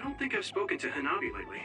don't think I've spoken to Hanabi lately.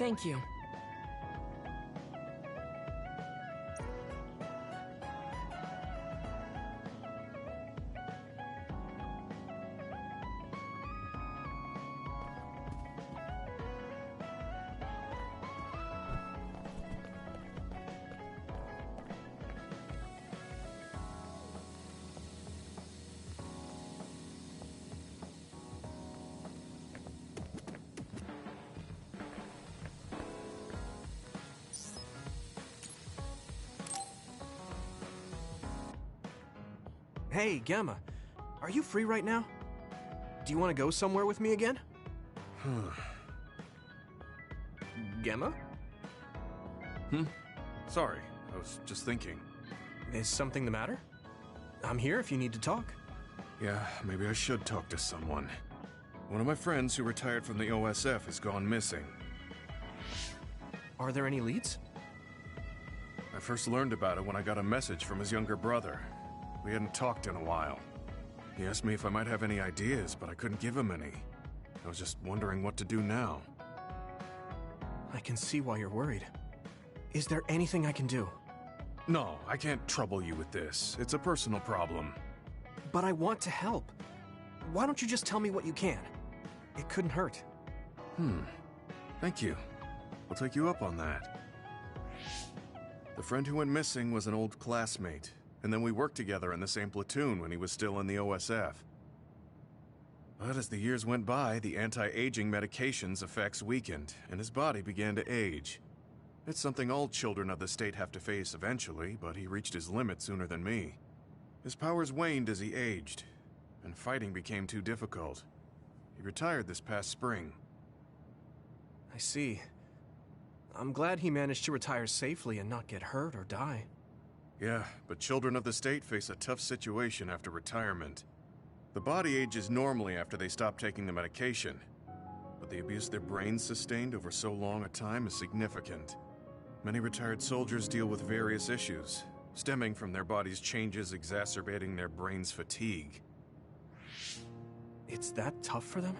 Thank you. Hey, Gamma. Are you free right now? Do you want to go somewhere with me again? Gamma? Sorry, I was just thinking. Is something the matter? I'm here if you need to talk. Yeah, maybe I should talk to someone. One of my friends who retired from the OSF has gone missing. Are there any leads? I first learned about it when I got a message from his younger brother. We hadn't talked in a while. He asked me if I might have any ideas, but I couldn't give him any. I was just wondering what to do now. I can see why you're worried. Is there anything I can do? No, I can't trouble you with this. It's a personal problem. But I want to help. Why don't you just tell me what you can? It couldn't hurt. Thank you. I'll take you up on that. The friend who went missing was an old classmate, and then we worked together in the same platoon when he was still in the OSF. But as the years went by, the anti-aging medication's effects weakened, and his body began to age. It's something all children of the state have to face eventually, but he reached his limit sooner than me. His powers waned as he aged, and fighting became too difficult. He retired this past spring. I see. I'm glad he managed to retire safely and not get hurt or die. Yeah, but children of the state face a tough situation after retirement. The body ages normally after they stop taking the medication, but the abuse their brains sustained over so long a time is significant. Many retired soldiers deal with various issues, stemming from their body's changes exacerbating their brain's fatigue. It's that tough for them?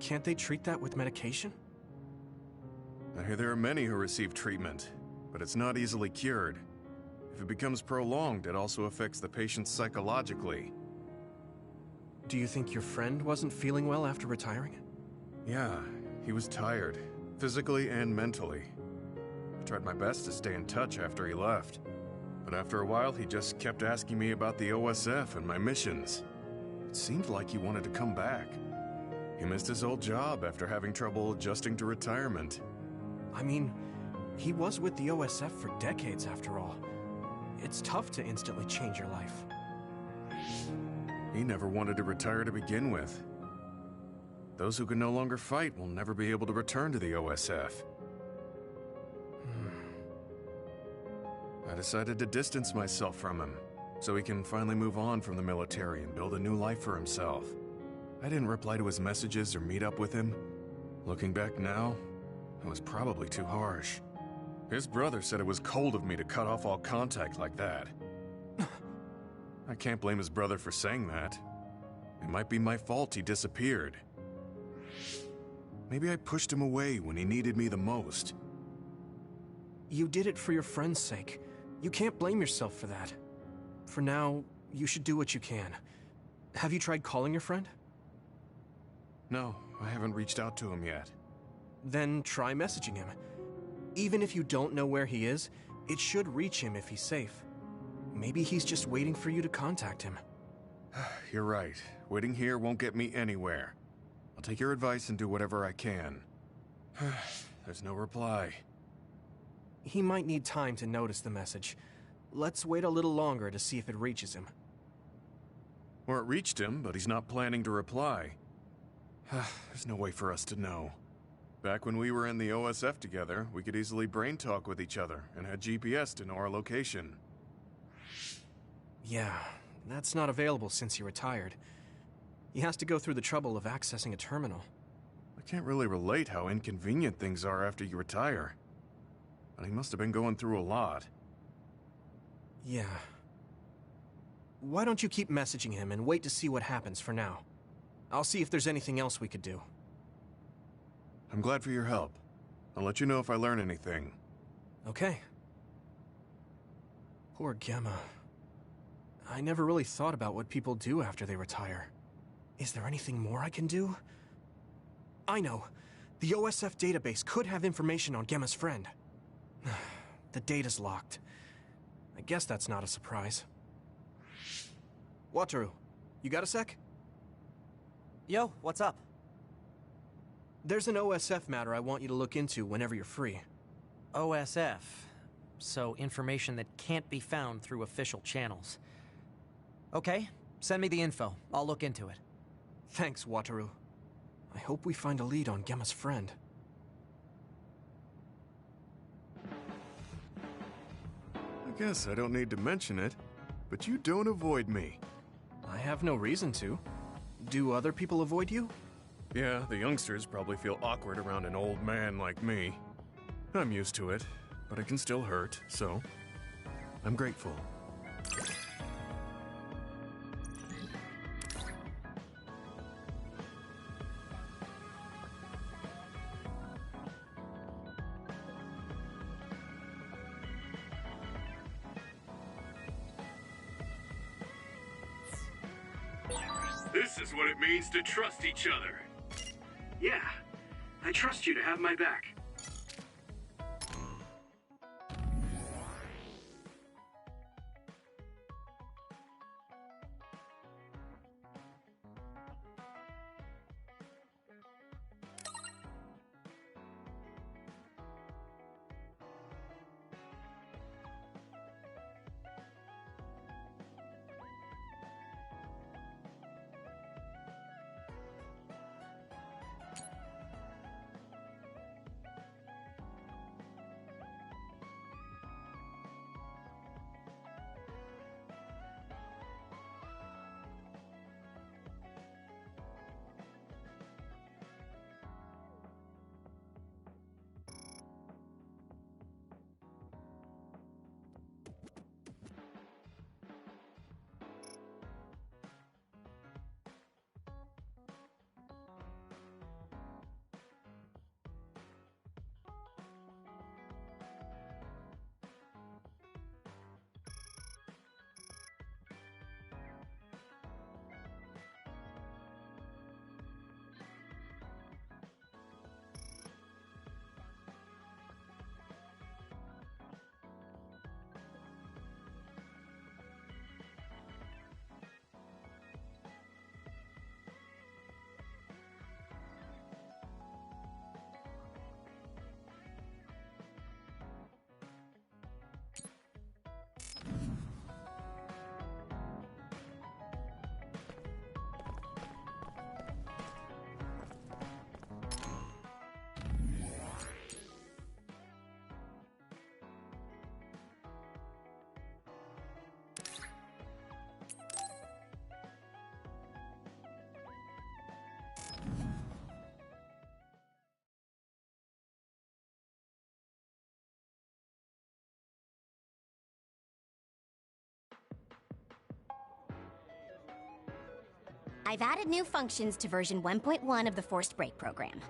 Can't they treat that with medication? I hear there are many who receive treatment, but it's not easily cured. If it becomes prolonged, it also affects the patient psychologically. Do you think your friend wasn't feeling well after retiring? Yeah, he was tired, physically and mentally. I tried my best to stay in touch after he left, but after a while he just kept asking me about the OSF and my missions. It seemed like he wanted to come back. He missed his old job after having trouble adjusting to retirement. I mean, he was with the OSF for decades after all. It's tough to instantly change your life. He never wanted to retire to begin with. Those who can no longer fight will never be able to return to the OSF. I decided to distance myself from him, so he can finally move on from the military and build a new life for himself. I didn't reply to his messages or meet up with him. Looking back now, I was probably too harsh. His brother said it was cold of me to cut off all contact like that. I can't blame his brother for saying that. It might be my fault he disappeared. Maybe I pushed him away when he needed me the most. You did it for your friend's sake. You can't blame yourself for that. For now, you should do what you can. Have you tried calling your friend? No, I haven't reached out to him yet. Then try messaging him. Even if you don't know where he is, it should reach him if he's safe. Maybe he's just waiting for you to contact him. You're right. Waiting here won't get me anywhere. I'll take your advice and do whatever I can. There's no reply. He might need time to notice the message. Let's wait a little longer to see if it reaches him. Or it reached him, but he's not planning to reply. There's no way for us to know. Back when we were in the OSF together, we could easily brain talk with each other and had GPS to know our location. Yeah, that's not available since he retired. He has to go through the trouble of accessing a terminal. I can't really relate how inconvenient things are after you retire. But he must have been going through a lot. Yeah. Why don't you keep messaging him and wait to see what happens for now? I'll see if there's anything else we could do. I'm glad for your help. I'll let you know if I learn anything. Okay. Poor Gemma. I never really thought about what people do after they retire. Is there anything more I can do? I know. The OSF database could have information on Gemma's friend. The data's locked. I guess that's not a surprise. Wataru, you got a sec? Yo, what's up? There's an OSF matter I want you to look into whenever you're free. OSF. So information that can't be found through official channels. Okay, send me the info. I'll look into it. Thanks, Wataru. I hope we find a lead on Gemma's friend. I guess I don't need to mention it, but you don't avoid me. I have no reason to. Do other people avoid you? Yeah, the youngsters probably feel awkward around an old man like me. I'm used to it, but it can still hurt, so I'm grateful. This is what it means to trust each other. Yeah, I trust you to have my back. I've added new functions to version 1.1 of the Forced Break program.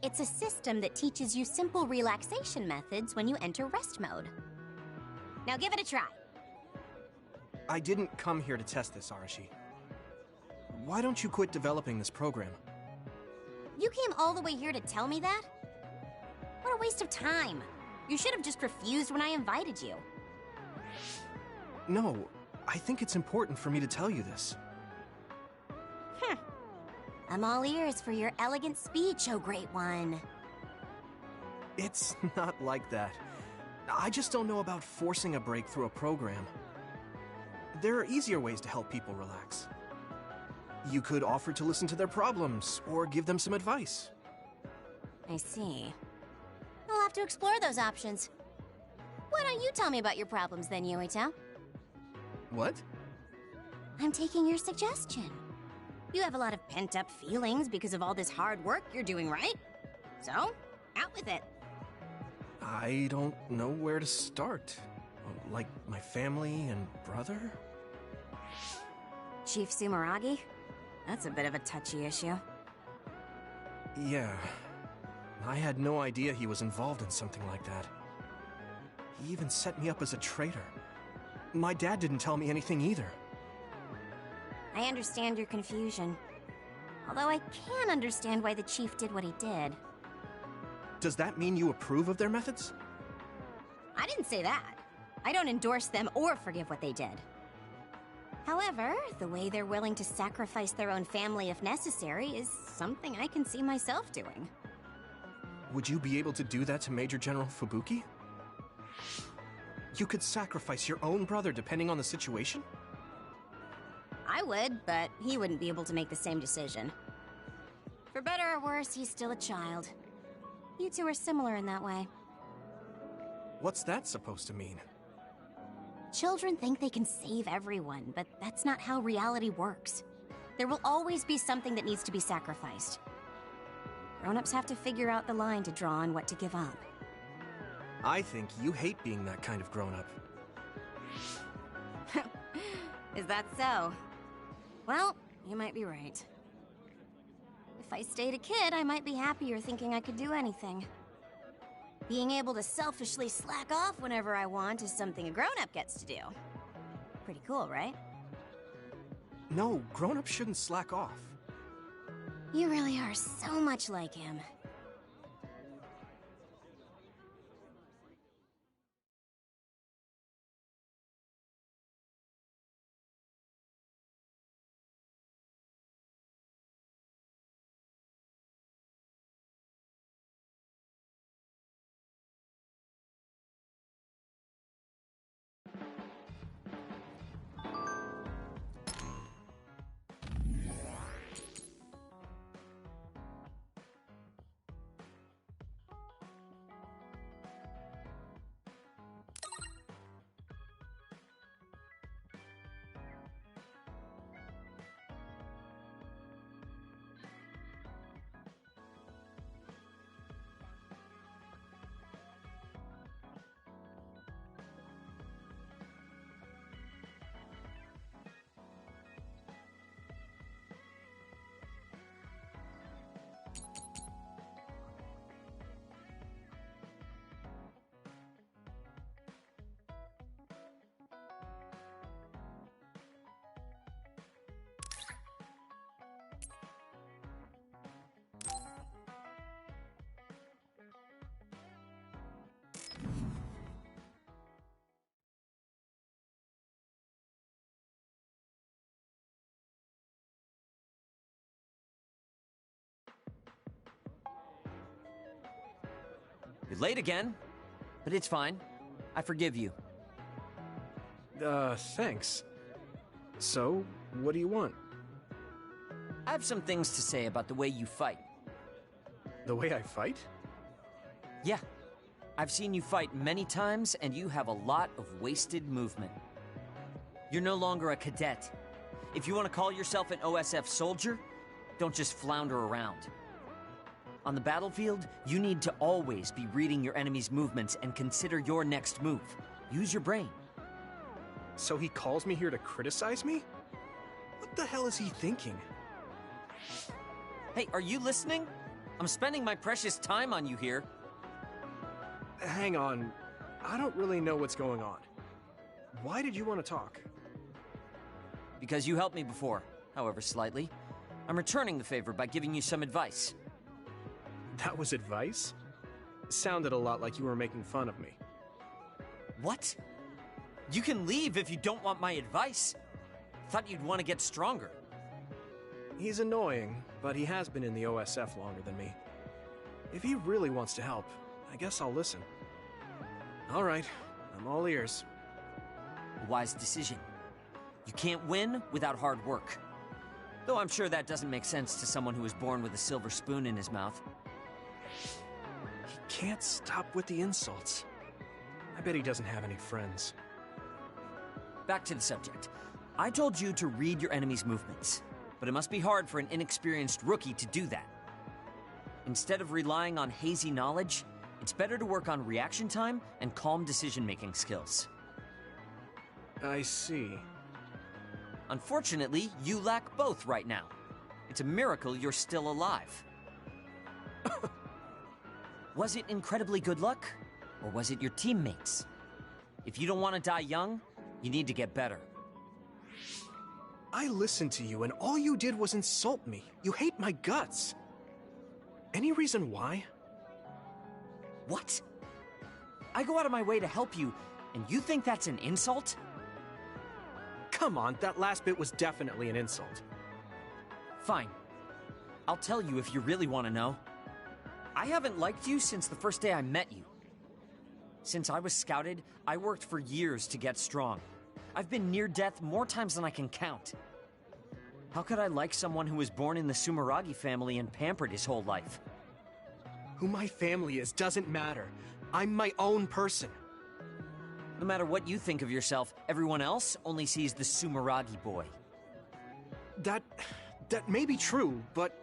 It's a system that teaches you simple relaxation methods when you enter rest mode. Now give it a try. I didn't come here to test this, Arashi. Why don't you quit developing this program? You came all the way here to tell me that? What a waste of time. You should have just refused when I invited you. No, I think it's important for me to tell you this. I'm all ears for your elegant speech, oh great one. It's not like that. I just don't know about forcing a break through a program. There are easier ways to help people relax. You could offer to listen to their problems, or give them some advice. I see. I'll have to explore those options. Why don't you tell me about your problems then, Yuito? What? I'm taking your suggestion. You have a lot of pent-up feelings because of all this hard work you're doing, right? So, out with it. I don't know where to start. Like my family and brother? Chief Sumeragi? That's a bit of a touchy issue. Yeah. I had no idea he was involved in something like that. He even set me up as a traitor. My dad didn't tell me anything either. I understand your confusion. Although I can understand why the chief did what he did. Does that mean you approve of their methods? I didn't say that. I don't endorse them or forgive what they did. However, the way they're willing to sacrifice their own family if necessary is something I can see myself doing. Would you be able to do that to Major General Fubuki? You could sacrifice your own brother depending on the situation? I would, but he wouldn't be able to make the same decision. For better or worse, he's still a child. You two are similar in that way. What's that supposed to mean? Children think they can save everyone, but that's not how reality works. There will always be something that needs to be sacrificed. Grown-ups have to figure out the line to draw on what to give up. I think you hate being that kind of grown-up. Is that so? Well, you might be right. If I stayed a kid, I might be happier thinking I could do anything. Being able to selfishly slack off whenever I want is something a grown-up gets to do. Pretty cool, right? No, grown-ups shouldn't slack off. You really are so much like him. You're late again, but it's fine. I forgive you. Thanks. So, what do you want? I have some things to say about the way you fight. The way I fight? Yeah. I've seen you fight many times, and you have a lot of wasted movement. You're no longer a cadet. If you want to call yourself an OSF soldier, don't just flounder around. On the battlefield, you need to always be reading your enemy's movements and consider your next move. Use your brain. So he calls me here to criticize me? What the hell is he thinking? Hey, are you listening? I'm spending my precious time on you here. Hang on. I don't really know what's going on. Why did you want to talk? Because you helped me before, however slightly. I'm returning the favor by giving you some advice. That was advice? Sounded a lot like you were making fun of me. What? You can leave if you don't want my advice. Thought you'd want to get stronger. He's annoying, but he has been in the OSF longer than me. If he really wants to help, I guess I'll listen. All right, I'm all ears. A wise decision. You can't win without hard work. Though I'm sure that doesn't make sense to someone who was born with a silver spoon in his mouth. He can't stop with the insults. I bet he doesn't have any friends. Back to the subject. I told you to read your enemy's movements, but it must be hard for an inexperienced rookie to do that. Instead of relying on hazy knowledge, it's better to work on reaction time and calm decision-making skills. I see. Unfortunately, you lack both right now. It's a miracle you're still alive. Was it incredibly good luck? Or was it your teammates? If you don't want to die young, you need to get better. I listened to you and all you did was insult me. You hate my guts. Any reason why? What? I go out of my way to help you, and you think that's an insult? Come on, that last bit was definitely an insult. Fine. I'll tell you if you really want to know. I haven't liked you since the first day I met you. Since I was scouted, I worked for years to get strong. I've been near death more times than I can count. How could I like someone who was born in the Sumeragi family and pampered his whole life? Who my family is doesn't matter. I'm my own person. No matter what you think of yourself, everyone else only sees the Sumeragi boy. That may be true, but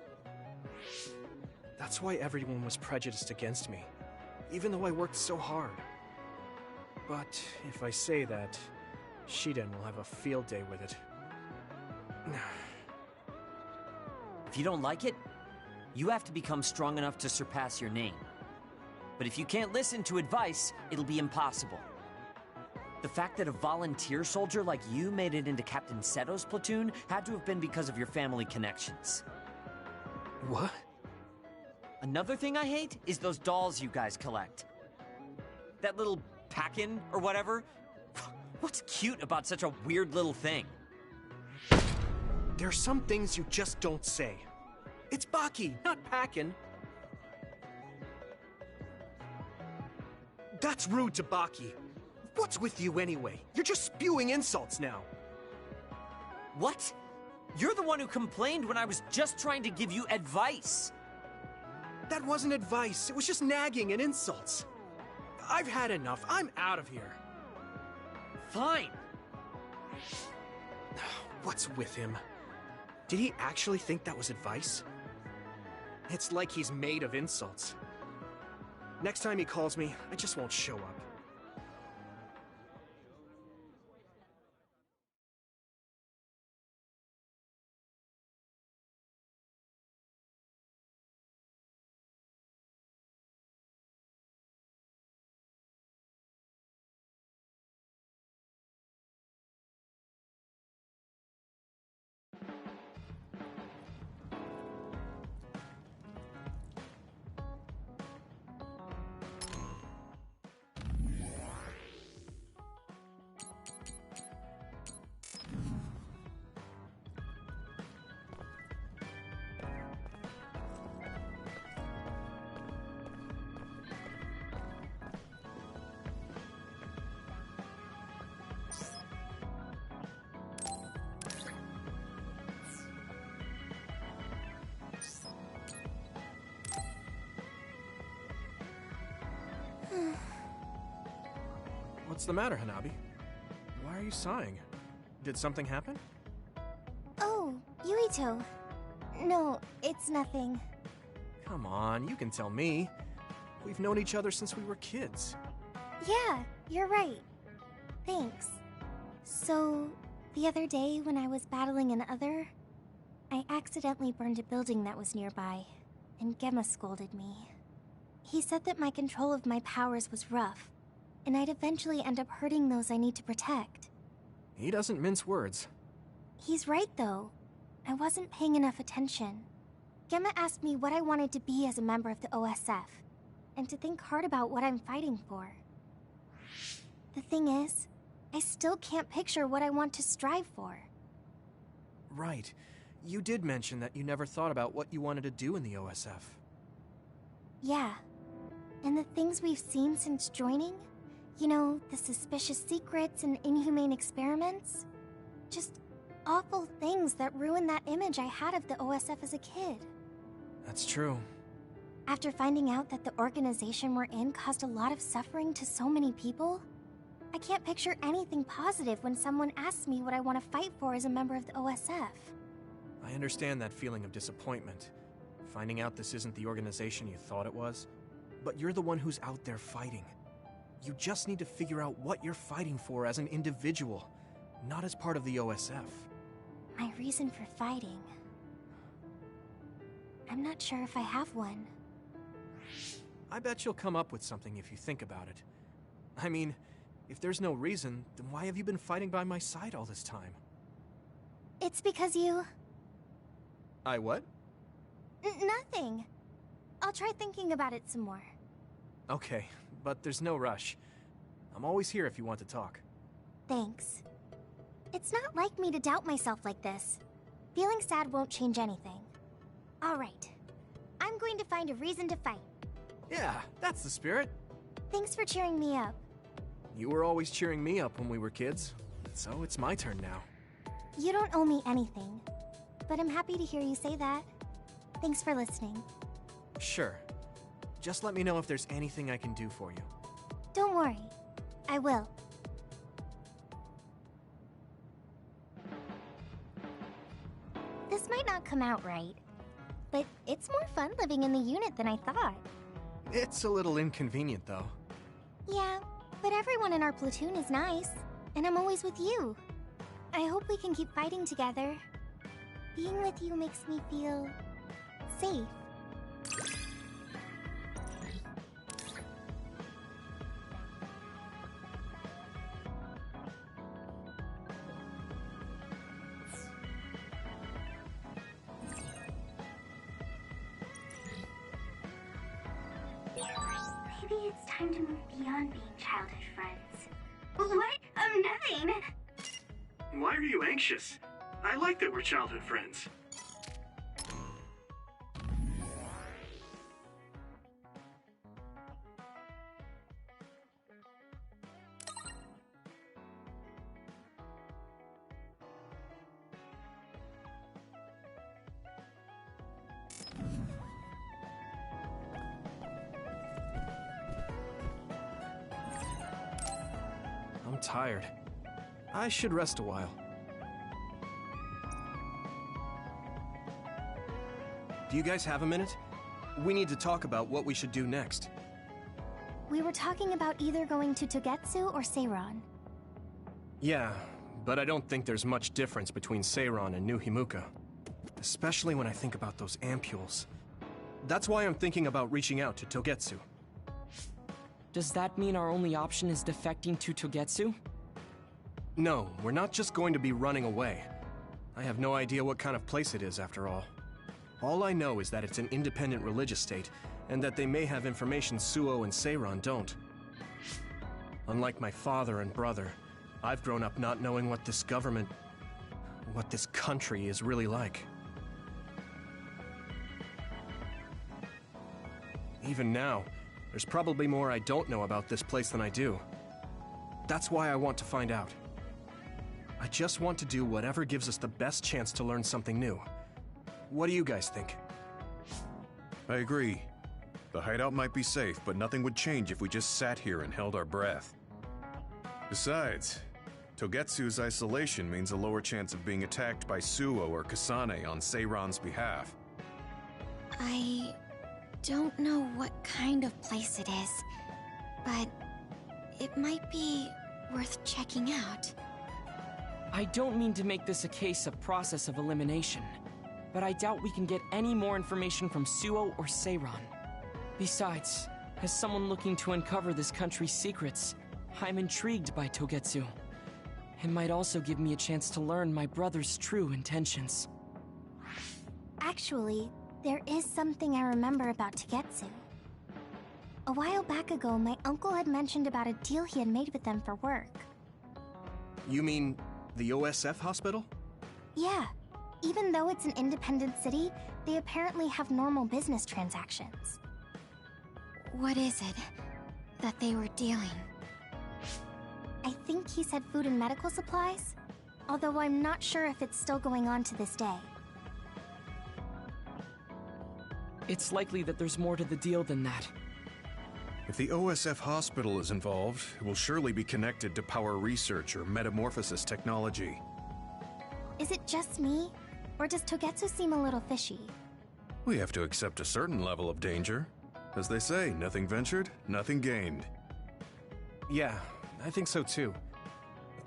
that's why everyone was prejudiced against me, even though I worked so hard. But if I say that, Shiden will have a field day with it. If you don't like it, you have to become strong enough to surpass your name. But if you can't listen to advice, it'll be impossible. The fact that a volunteer soldier like you made it into Captain Seto's platoon had to have been because of your family connections. What? Another thing I hate is those dolls you guys collect. That little pack-in or whatever. What's cute about such a weird little thing? There are some things you just don't say. It's Baki, not Packin. That's rude to Baki. What's with you anyway? You're just spewing insults now. What? You're the one who complained when I was just trying to give you advice. That wasn't advice. It was just nagging and insults. I've had enough. I'm out of here. Fine. What's with him? Did he actually think that was advice? It's like he's made of insults. Next time he calls me, I just won't show up. What's the matter, Hanabi? Why are you sighing? Did something happen? Oh, Yuito. No, it's nothing. Come on, you can tell me. We've known each other since we were kids. Yeah, you're right. Thanks. So, the other day when I was battling an other, I accidentally burned a building that was nearby, and Gemma scolded me. He said that my control of my powers was rough, and I'd eventually end up hurting those I need to protect. He doesn't mince words. He's right, though. I wasn't paying enough attention. Gemma asked me what I wanted to be as a member of the OSF, and to think hard about what I'm fighting for. The thing is, I still can't picture what I want to strive for. Right. You did mention that you never thought about what you wanted to do in the OSF. Yeah. And the things we've seen since joining? You know, the suspicious secrets and inhumane experiments? Just awful things that ruined that image I had of the OSF as a kid. That's true. After finding out that the organization we're in caused a lot of suffering to so many people, I can't picture anything positive when someone asks me what I want to fight for as a member of the OSF. I understand that feeling of disappointment. Finding out this isn't the organization you thought it was. But you're the one who's out there fighting. You just need to figure out what you're fighting for as an individual, not as part of the OSF. My reason for fighting... I'm not sure if I have one. I bet you'll come up with something if you think about it. I mean, if there's no reason, then why have you been fighting by my side all this time? It's because you... I what? Nothing. I'll try thinking about it some more. Okay, but there's no rush. I'm always here if you want to talk. Thanks. It's not like me to doubt myself like this. Feeling sad won't change anything. Alright. I'm going to find a reason to fight. Yeah, that's the spirit. Thanks for cheering me up. You were always cheering me up when we were kids, so it's my turn now. You don't owe me anything, but I'm happy to hear you say that. Thanks for listening. Sure. Just let me know if there's anything I can do for you. Don't worry. I will. This might not come out right, but it's more fun living in the unit than I thought. It's a little inconvenient, though. Yeah, but everyone in our platoon is nice, and I'm always with you. I hope we can keep fighting together. Being with you makes me feel... safe. Maybe it's time to move beyond being childhood friends. What? Nothing! Why are you anxious? I like that we're childhood friends. I'm tired. I should rest a while. Do you guys have a minute? We need to talk about what we should do next. We were talking about either going to Togetsu or Seiran. Yeah, but I don't think there's much difference between Seiran and New Himuka. Especially when I think about those ampules. That's why I'm thinking about reaching out to Togetsu. Does that mean our only option is defecting to Togetsu? No, we're not just going to be running away. I have no idea what kind of place it is, after all. All I know is that it's an independent religious state, and that they may have information Suo and Seiran don't. Unlike my father and brother, I've grown up not knowing what this government, what this country is really like. Even now, there's probably more I don't know about this place than I do. That's why I want to find out. I just want to do whatever gives us the best chance to learn something new. What do you guys think? I agree. The hideout might be safe, but nothing would change if we just sat here and held our breath. Besides, Togetsu's isolation means a lower chance of being attacked by Suo or Kasane on Seiran's behalf. I don't know what kind of place it is, but it might be worth checking out. I don't mean to make this a case of process of elimination, but I doubt we can get any more information from Suo or Seiran. Besides, as someone looking to uncover this country's secrets, I'm intrigued by Togetsu. It might also give me a chance to learn my brother's true intentions. Actually, there is something I remember about Togetsu. A while back ago, my uncle had mentioned about a deal he had made with them for work. You mean the OSF hospital? Yeah. Even though it's an independent city, they apparently have normal business transactions. What is it that they were dealing? I think he said food and medical supplies, although I'm not sure if it's still going on to this day. It's likely that there's more to the deal than that. If the OSF hospital is involved, it will surely be connected to power research or metamorphosis technology. Is it just me? Or does Togetsu seem a little fishy? We have to accept a certain level of danger. As they say, nothing ventured, nothing gained. Yeah, I think so too.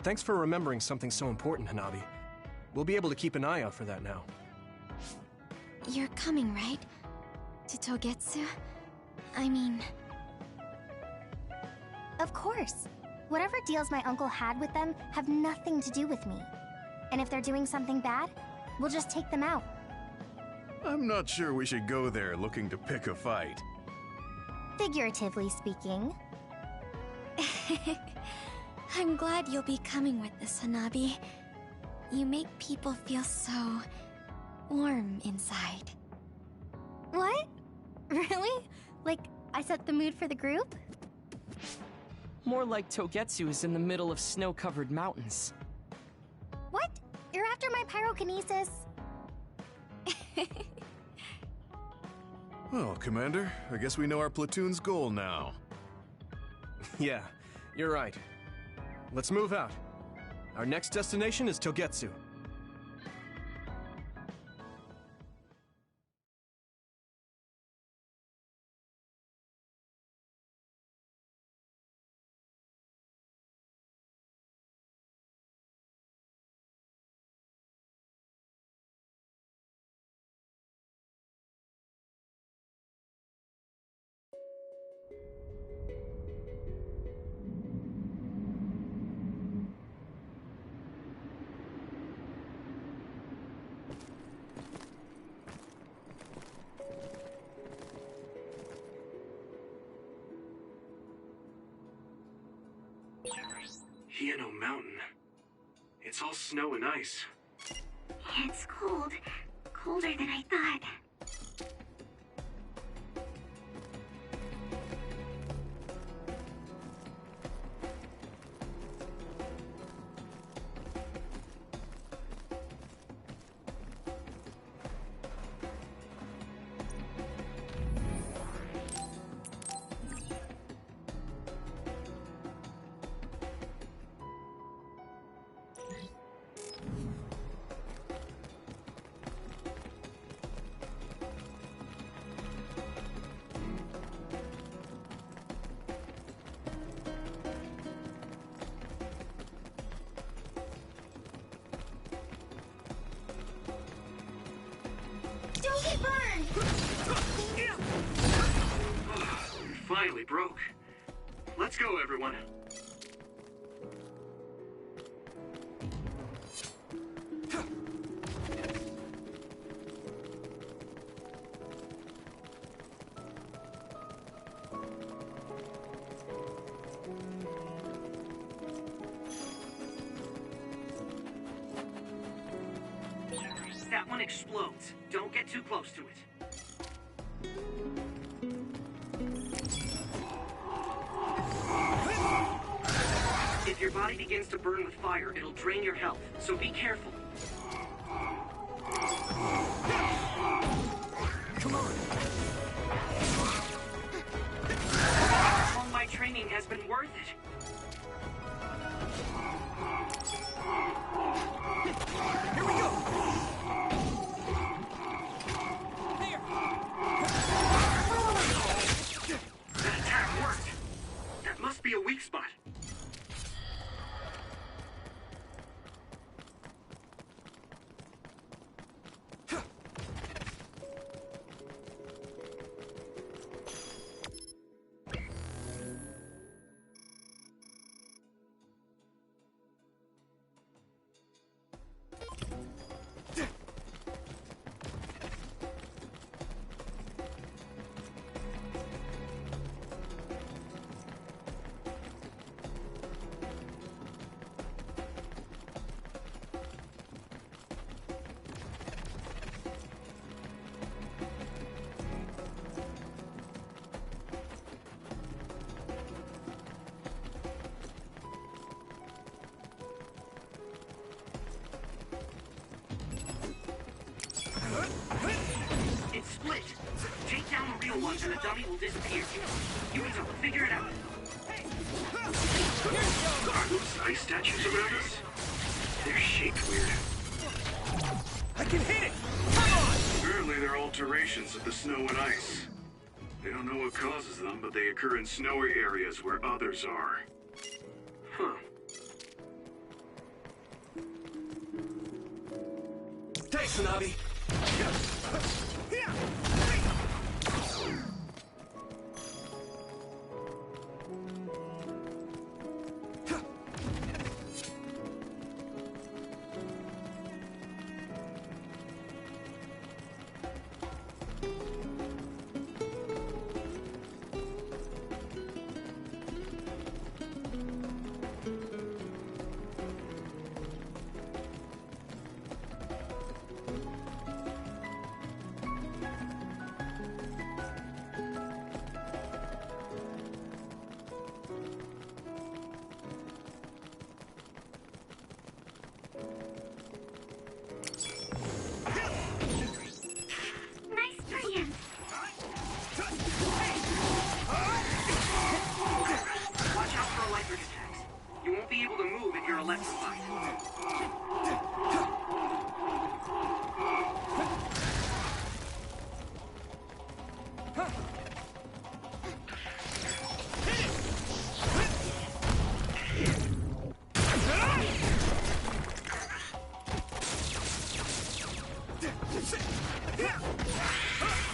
Thanks for remembering something so important, Hanabi. We'll be able to keep an eye out for that now. You're coming, right? To Togetsu? I mean... Of course. Whatever deals my uncle had with them have nothing to do with me. And if they're doing something bad, we'll just take them out. I'm not sure we should go there looking to pick a fight. Figuratively speaking. I'm glad you'll be coming with us, Hanabi. You make people feel so... warm inside. What? Really? Like, I set the mood for the group? More like Togetsu is in the middle of snow-covered mountains. What? You're after my pyrokinesis? Well, Commander, I guess we know our platoon's goal now. Yeah, you're right. Let's move out. Our next destination is Togetsu. Hieno Mountain. It's all snow and ice. Yeah, it's cold. Colder than I thought. Don't get burned! We finally broke. Let's go, everyone. That one explodes. Don't get too close to it. If your body begins to burn with fire, it'll drain your health, so be careful. Come on! All my training has been worth it. Here we go! That attack worked. That must be a weak spot. It's split. Take down the real ones and the dummy will disappear. You need to figure it out. Are those ice statues around us? They're shaped weird. I can hit it! Come on! Apparently they're alterations of the snow and ice. They don't know what causes them, but they occur in snowy areas where others are. Huh. Thanks, Hanabi!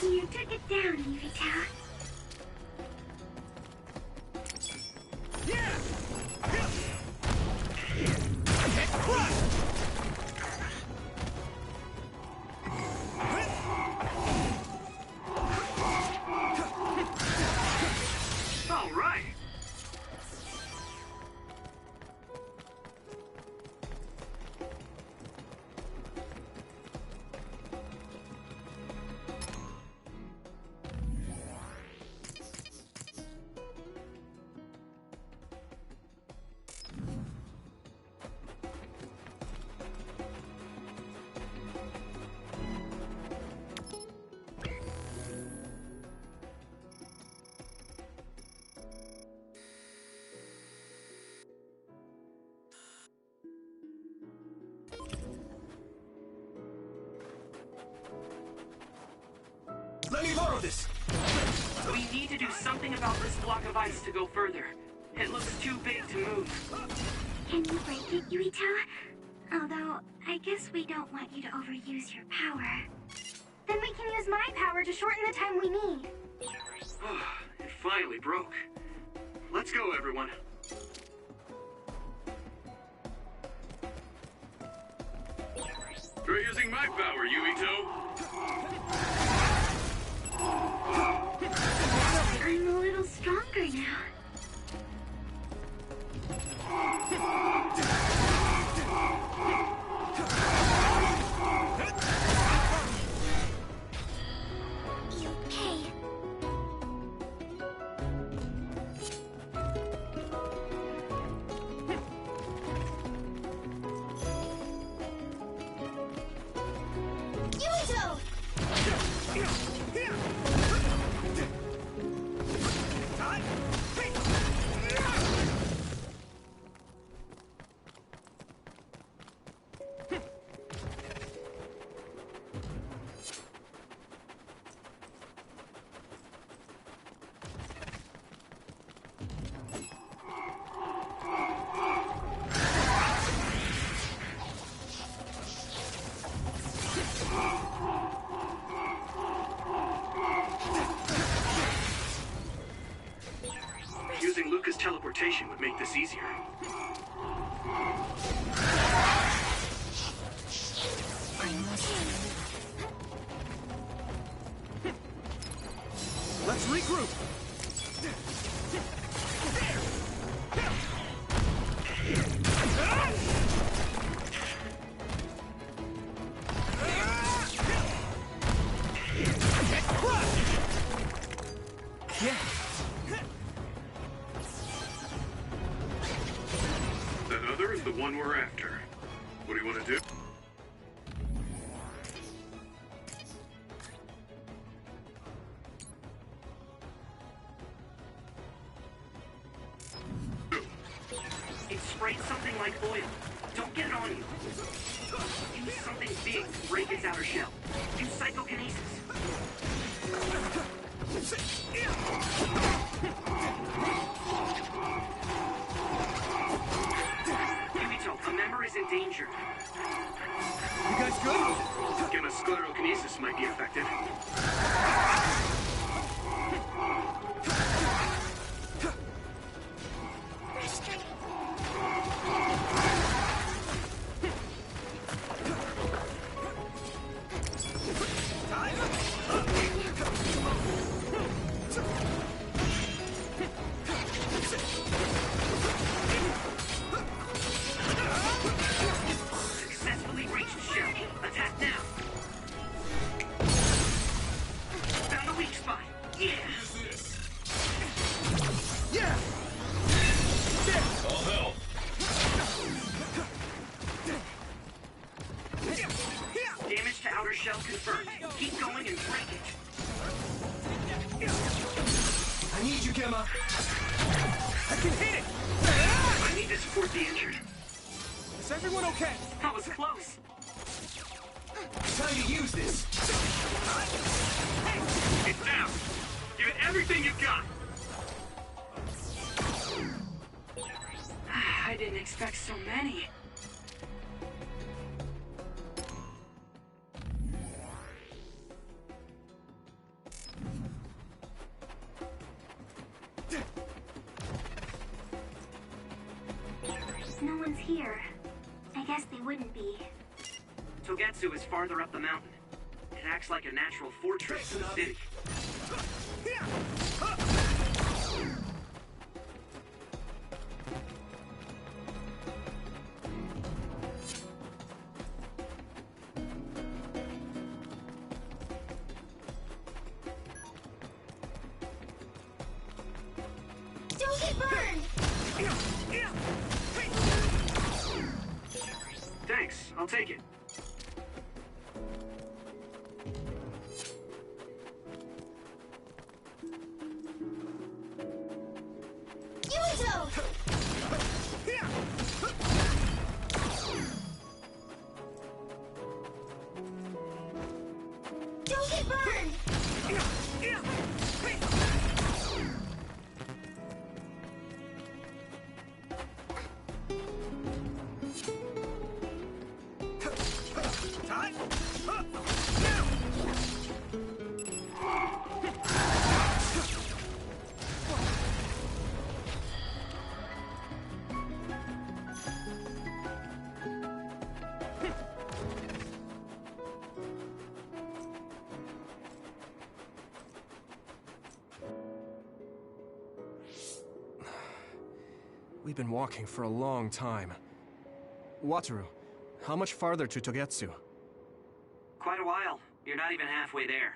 You took it down, Yurito. All right. Let me borrow this! We need to do something about this block of ice to go further. It looks too big to move. Can you break it, Yurito? Although, I guess we don't want you to overuse your power. Then we can use my power to shorten the time we need. It finally broke. Let's go, everyone. Try using my power, Yuito. I'm a little stronger now. Okay. Yuito! Using Luca's teleportation would make this easier. Let's regroup! That other is the one we're after. What do you want to do? It sprayed something like oil. Don't get it on you. Use something big to break its outer shell. Use psychokinesis. Yurito, a member is in danger. You guys good? Gamma sclerokinesis might be effective. Successfully reached shell. Attack now. Found a weak spot. Yeah. Yeah! All help. Damage to outer shell confirmed. Keep going and break it. I need you, Gemma! I can hit it! I need to support the injured. Is everyone okay? That was close. Time to use this! It's down. expect so many. No one's here. I guess they wouldn't be. Togetsu is farther up the mountain. It acts like a natural fortress to the city. Don't get burned! Thanks, I'll take it. Don't get burned! We've been walking for a long time. Wataru, how much farther to Togetsu? Quite a while. You're not even halfway there.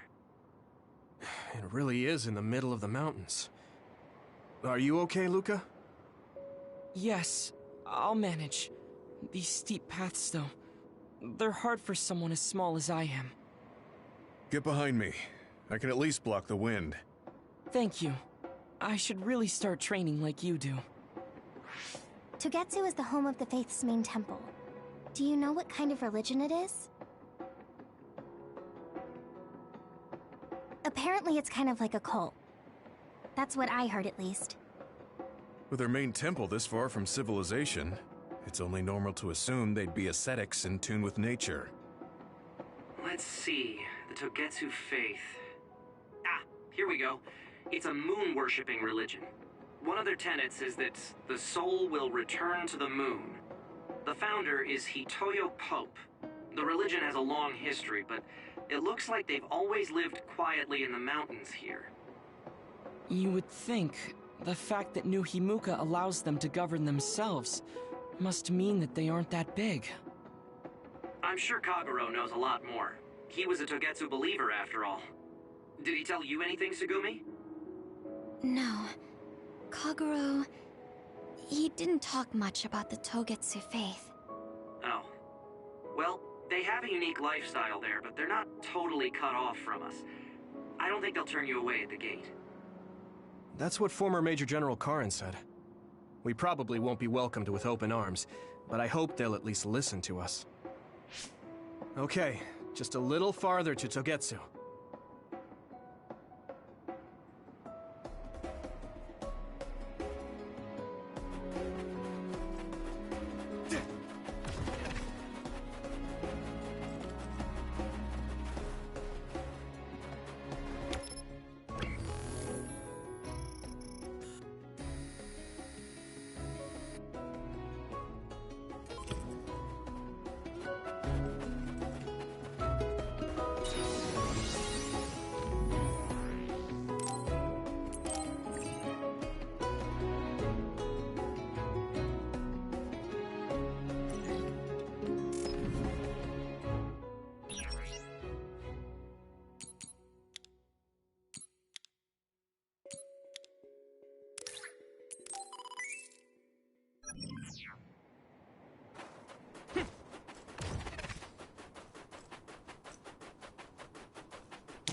It really is in the middle of the mountains. Are you okay, Luca? Yes, I'll manage. These steep paths, though, they're hard for someone as small as I am. Get behind me. I can at least block the wind. Thank you. I should really start training like you do. Togetsu is the home of the Faith's main temple. Do you know what kind of religion it is? Apparently it's kind of like a cult. That's what I heard, at least. With their main temple this far from civilization, it's only normal to assume they'd be ascetics in tune with nature. Let's see. The Togetsu faith. Ah, here we go. It's a moon-worshipping religion. One of their tenets is that the soul will return to the moon. The founder is Hitoyo Pope. The religion has a long history, but it looks like they've always lived quietly in the mountains here. You would think the fact that New Himuka allows them to govern themselves must mean that they aren't that big. I'm sure Kaguro knows a lot more. He was a Togetsu believer, after all. Did he tell you anything, Sugumi? No. Kaguro... he didn't talk much about the Togetsu faith. Oh. Well, they have a unique lifestyle there, but they're not totally cut off from us. I don't think they'll turn you away at the gate. That's what former Major General Karin said. We probably won't be welcomed with open arms, but I hope they'll at least listen to us. Okay, just a little farther to Togetsu.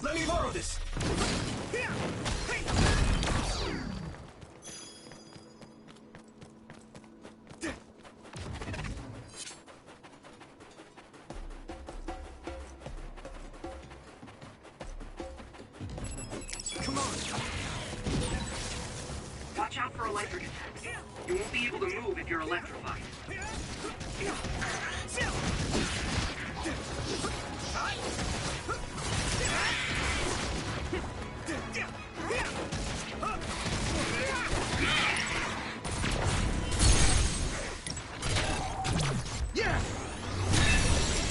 Let me borrow this! Gotcha. watch out for electric attacks. You won't be able to move if you're electrified. Yeah!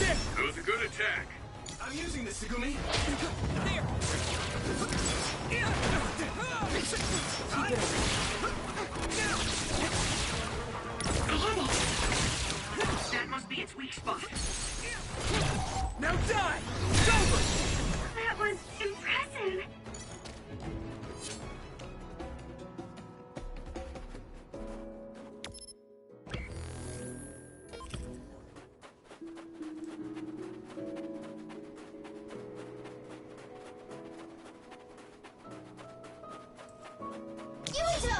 That was a good attack. I'm using this, Segumi. There! That must be its weak spot. Now die! It's over! That was impressive. Yuito!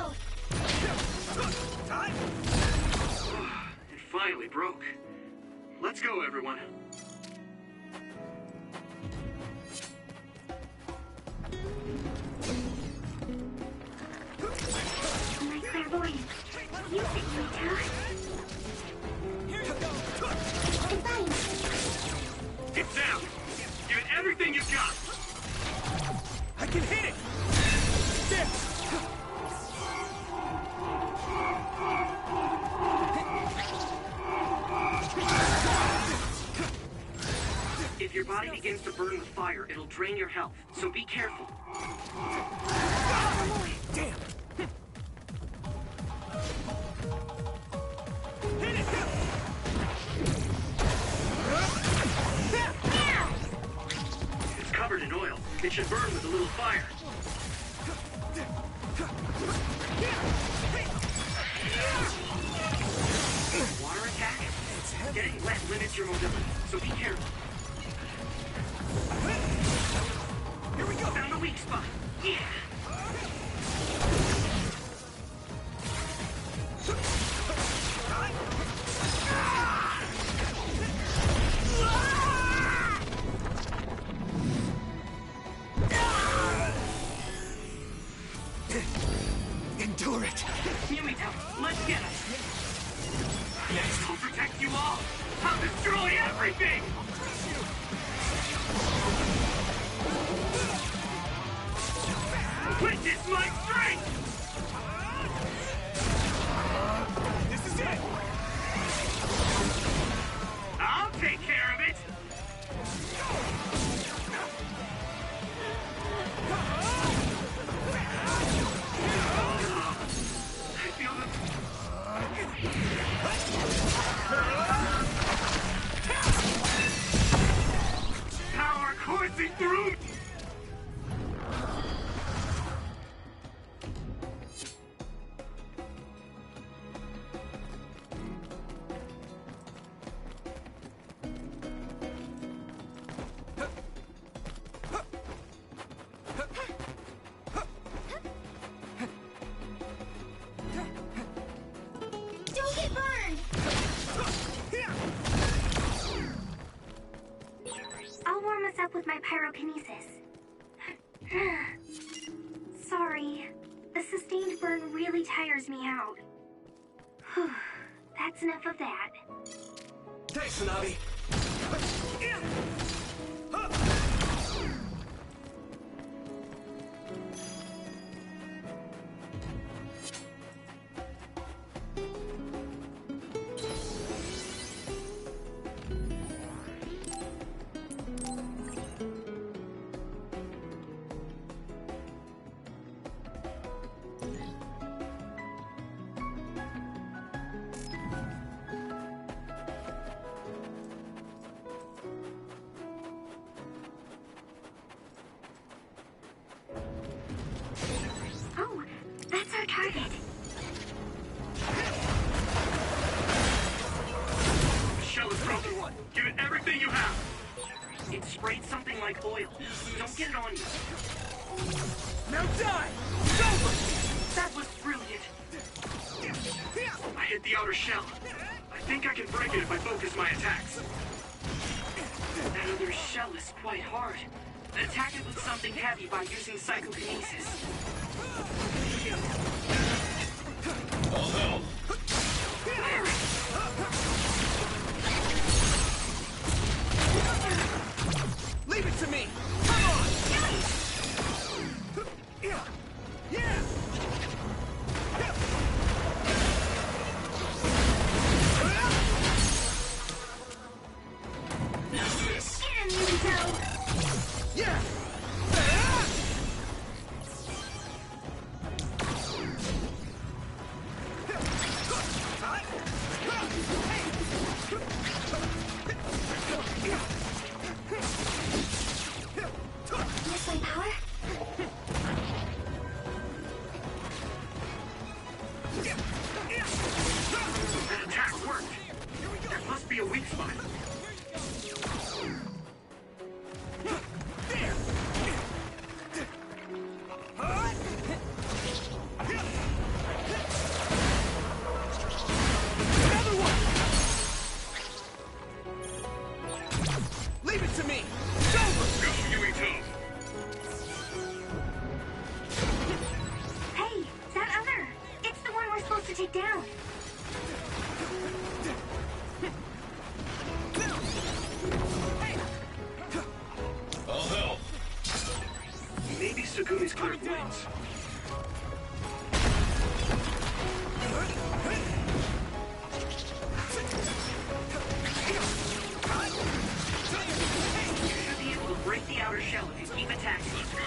It finally broke. Let's go, everyone. My clairvoyance. Use it, Yuito. Here you go! Advice. Get down! Give it everything you've got! I can hit it! There! If your body begins to burn with fire, it'll drain your health, so be careful. Damn! Hit it! It's covered in oil. It should burn with a little fire. Water attack? Getting wet limits your mobility, so be careful. Here we go! Found a weak spot. Yeah! Endure it! Yumito, let's get us! Next, I'll protect you all! I'll destroy everything! Witness my strength! This is it! I'll take care of it! I feel the power coursing through me! Don't get burned! I'll warm us up with my pyrokinesis. Sorry. The sustained burn really tires me out. That's enough of that. Thanks, Hanabi. Oh, that's our target. The shell is broken. Give it everything you have! It sprayed something like oil. Don't get it on you. Now die! It's over! That was brilliant. I hit the outer shell. I think I can break it if I focus my attacks. That other shell is quite hard. Attack it with something heavy by using psychokinesis. I'll help. Leave it to me! Come on! Yeah! Yeah! Use this. Get him, Yukito! Yeah! Miss my power? That attack worked. There must be a weak spot. Another one! Leave it to me! It's over! Go, Yukito. Hey, that other! It's the one we're supposed to take down. I'll help. Maybe Segumi's clairvoyance. You should be able to break the outer shell if you keep attacking. Let's go.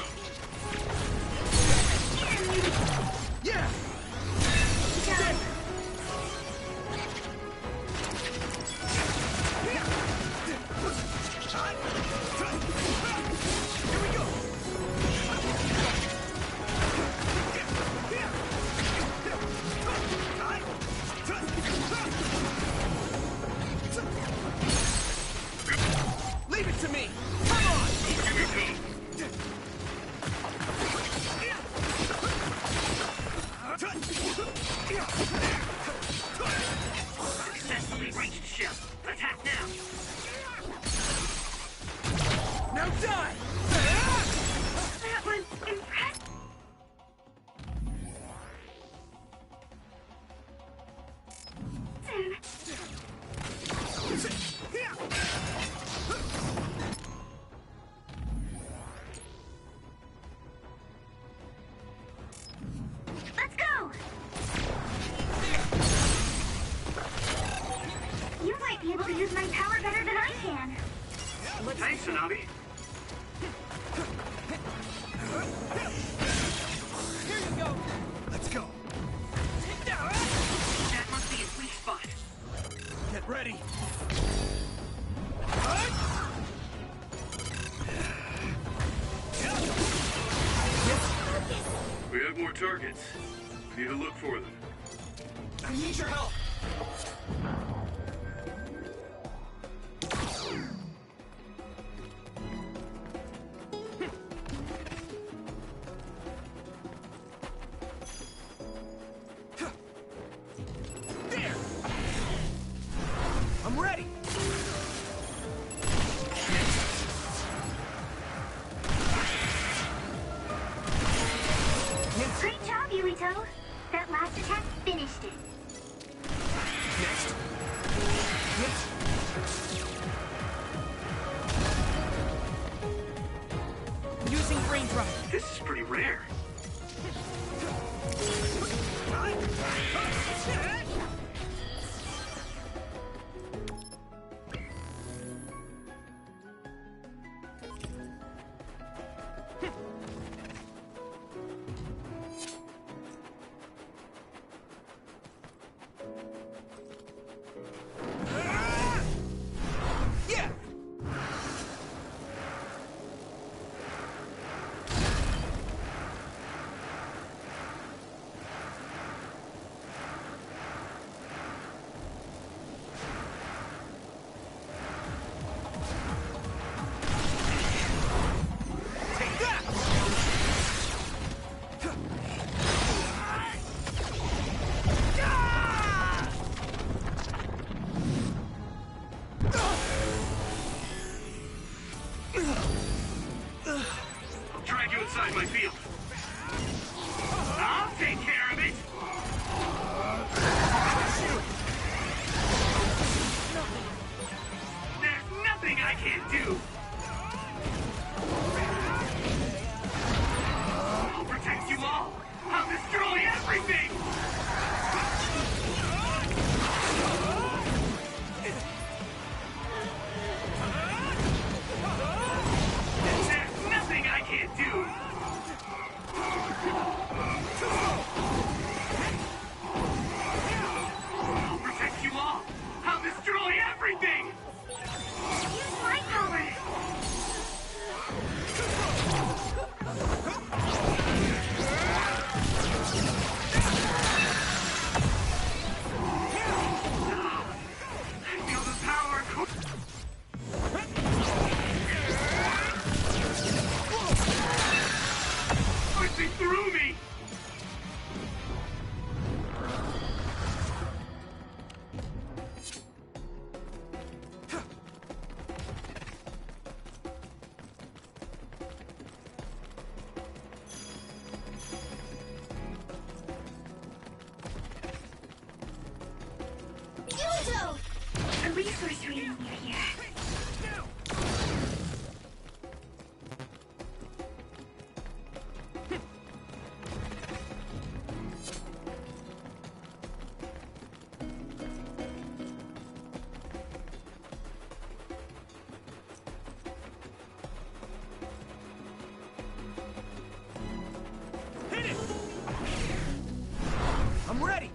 Get him, Yukito! Yeah! Here we go! Leave it to me! Come on! Yukito. Successfully reached shell. Attack now. Now die! That was impressive. Let's go! You might be able to use my power better than I can. Thanks, Tsunami. Here you go! Let's go! That must be his weak spot. Get ready! We have more targets. We need to look for them. I need your help! There! I'm ready! Great job, Yukito. That last attack finished it. Next. Using brain drive. This is pretty rare. Yeah! Take that! I'll drag you inside my field. I'll take care of it. can't do. I'll protect you all. I'll destroy everything. There's nothing I can't do. I'll protect you all. I'll destroy everything. Use my power. I feel the power coursing through me. A resource reading you here. I'm ready!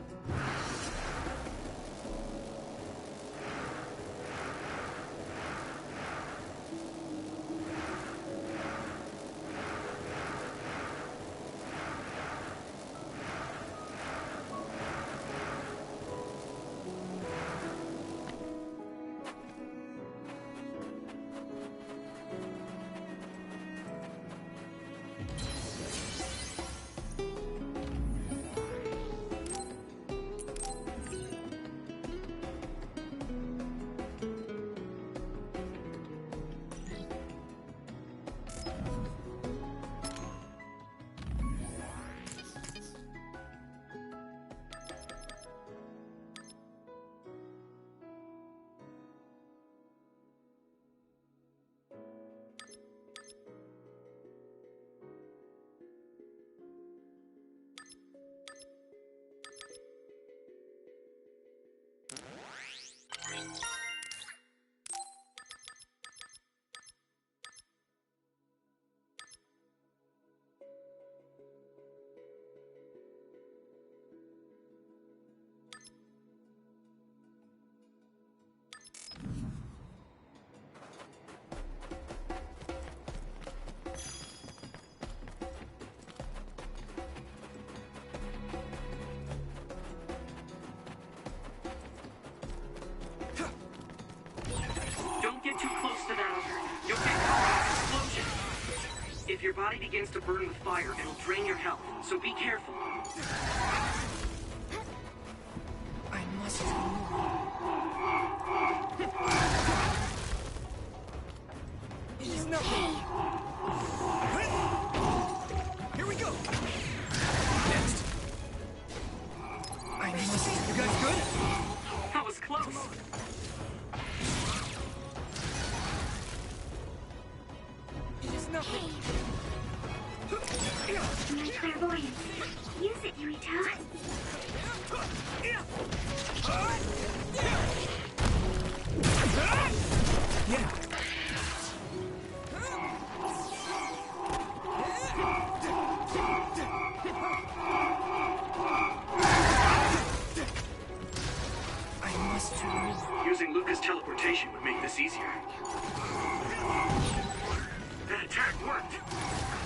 Don't get too close to that altar. You'll get caught in an explosion. If your body begins to burn with fire, it'll drain your health, so be careful. I must It is nothing! Here we go! Next! I must. You guys good? That was close. It is nothing! My clairvoyance. Use it, Yuito. Yeah! I must remember. Using Luca's teleportation would make this easier. That attack worked.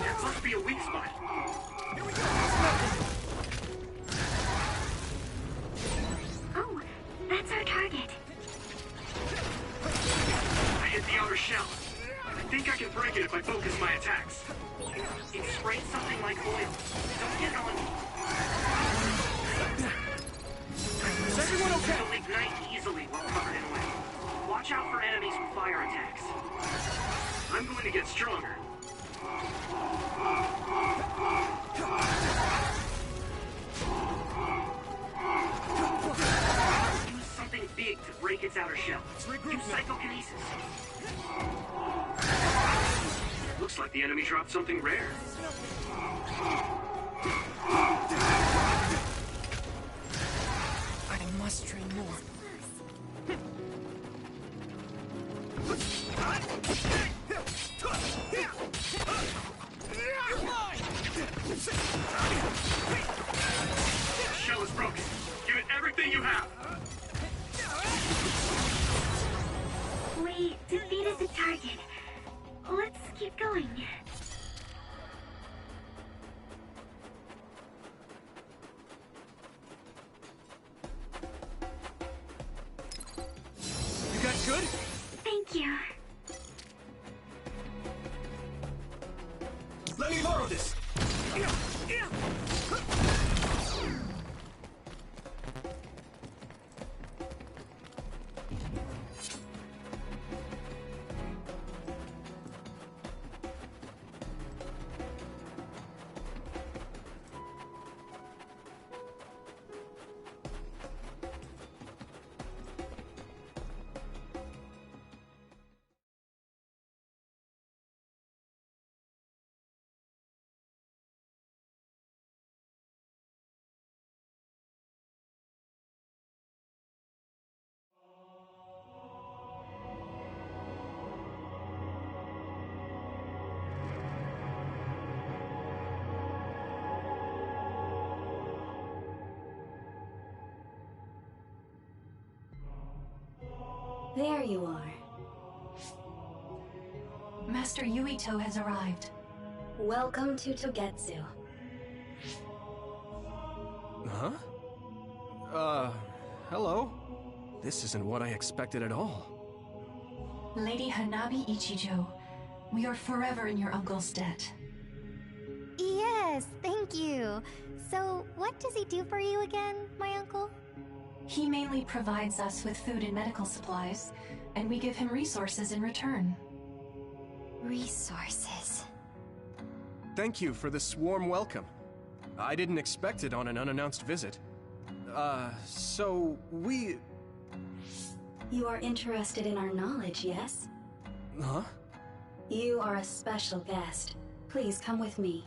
There must be a weak spot. Here we go! Oh, that's our target. I hit the outer shell. I think I can break it if I focus my attacks. It sprayed something like oil. Don't get on me. Is everyone okay? It'll ignite easily while covered in oil. Watch out for enemies with fire attacks. I'm going to get stronger. Use something big to break its outer shell. shell. Use psychokinesis. Looks like the enemy dropped something rare. I must train more. Shell is broken. Give it everything you have. We defeated the target. Let's keep going. You guys good? Thank you. Let me borrow this! There you are. Master Yuito has arrived. Welcome to Togetsu. Huh? Hello? This isn't what I expected at all. Lady Hanabi Ichijo, we are forever in your uncle's debt. Yes, thank you. So, what does he do for you again, my uncle? He mainly provides us with food and medical supplies, and we give him resources in return. Resources. Thank you for this warm welcome. I didn't expect it on an unannounced visit. So we... You are interested in our knowledge, yes? Huh? You are a special guest. Please come with me.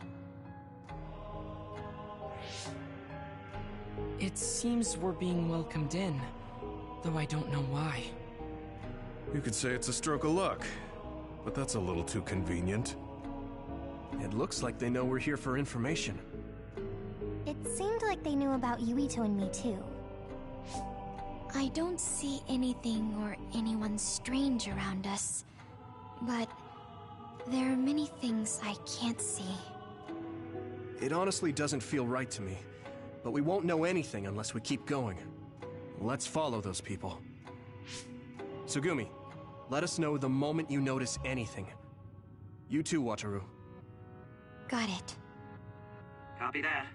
It seems we're being welcomed in, though I don't know why. You could say it's a stroke of luck, but that's a little too convenient. It looks like they know we're here for information. It seemed like they knew about Yuito and me too. I don't see anything or anyone strange around us, but there are many things I can't see. It honestly doesn't feel right to me, but we won't know anything unless we keep going. Let's follow those people. Tsugumi, let us know the moment you notice anything. You too, Wataru. Got it. Copy that.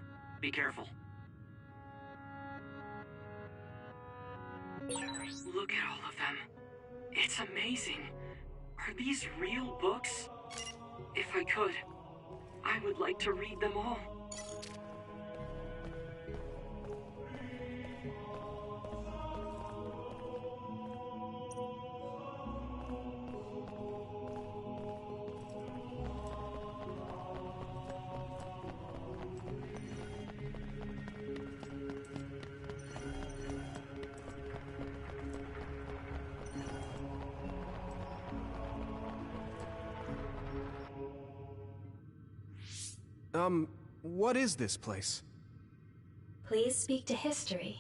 Be careful. Look at all of them. It's amazing. Are these real books? If I could, I would like to read them all. What is this place? Please speak to history.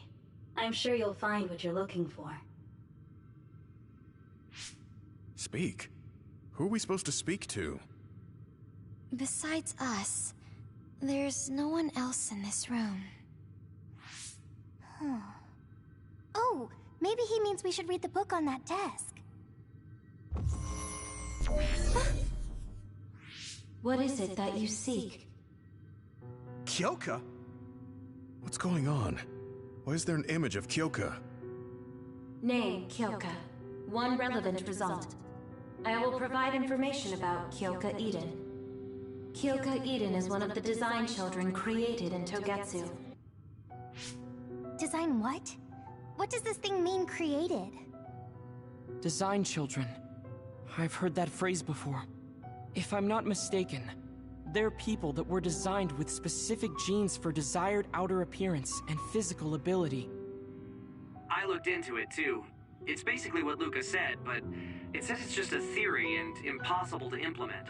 I'm sure you'll find what you're looking for. Speak? Who are we supposed to speak to? Besides us, there's no one else in this room. Oh, maybe he means we should read the book on that desk. What is it that you seek? Kyoka? What's going on? Why is there an image of Kyoka? Name, Kyoka. One relevant result. I will provide information about Kyoka Eden. Kyoka Eden is one of the design children created in Togetsu. Design what? What does this thing mean, created? Design children. I've heard that phrase before. If I'm not mistaken, they're people that were designed with specific genes for desired outer appearance and physical ability. I looked into it too. It's basically what Lucas said, but it says it's just a theory and impossible to implement.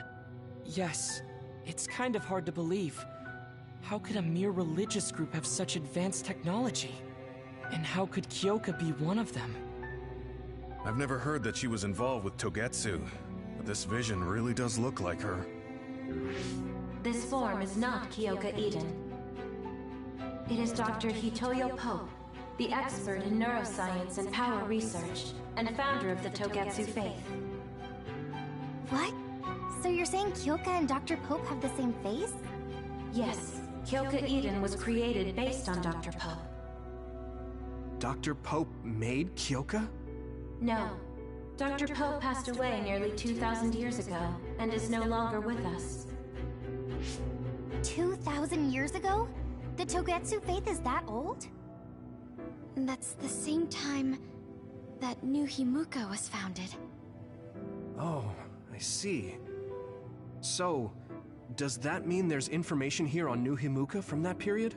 Yes, it's kind of hard to believe. How could a mere religious group have such advanced technology? And how could Kyoka be one of them? I've never heard that she was involved with Togetsu, but this vision really does look like her. This form is not Kyoka Eden. It is Dr. Hitoyo Pope, the expert in neuroscience and power research, and founder of the Togetsu faith. What? So you're saying Kyoka and Dr. Pope have the same face? Yes, Kyoka Eden was created based on Dr. Pope. Dr. Pope made Kyoka? No. Dr. Pope passed away nearly 2,000 years ago, and is no longer with us. 2,000 years ago? The Togetsu faith is that old? That's the same time that New Himuka was founded. Oh, I see. So, does that mean there's information here on New Himuka from that period?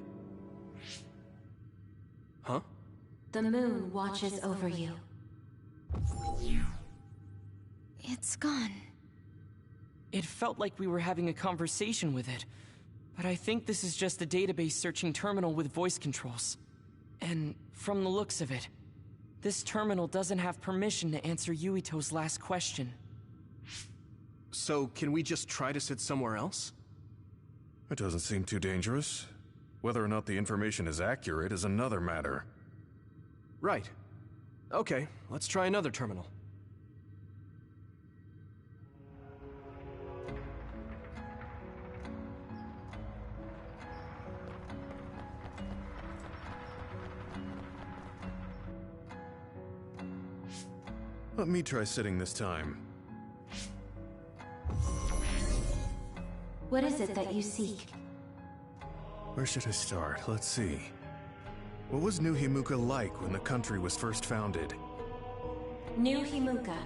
Huh? The moon watches over you. It's gone. It felt like we were having a conversation with it, but I think this is just a database searching terminal with voice controls. And from the looks of it, this terminal doesn't have permission to answer Yuito's last question. So, can we just try to sit somewhere else? It doesn't seem too dangerous. Whether or not the information is accurate is another matter. Right. Okay, let's try another terminal. Let me try sitting this time. What is it that you seek? Where should I start? Let's see. What was New Himuka like when the country was first founded? New Himuka.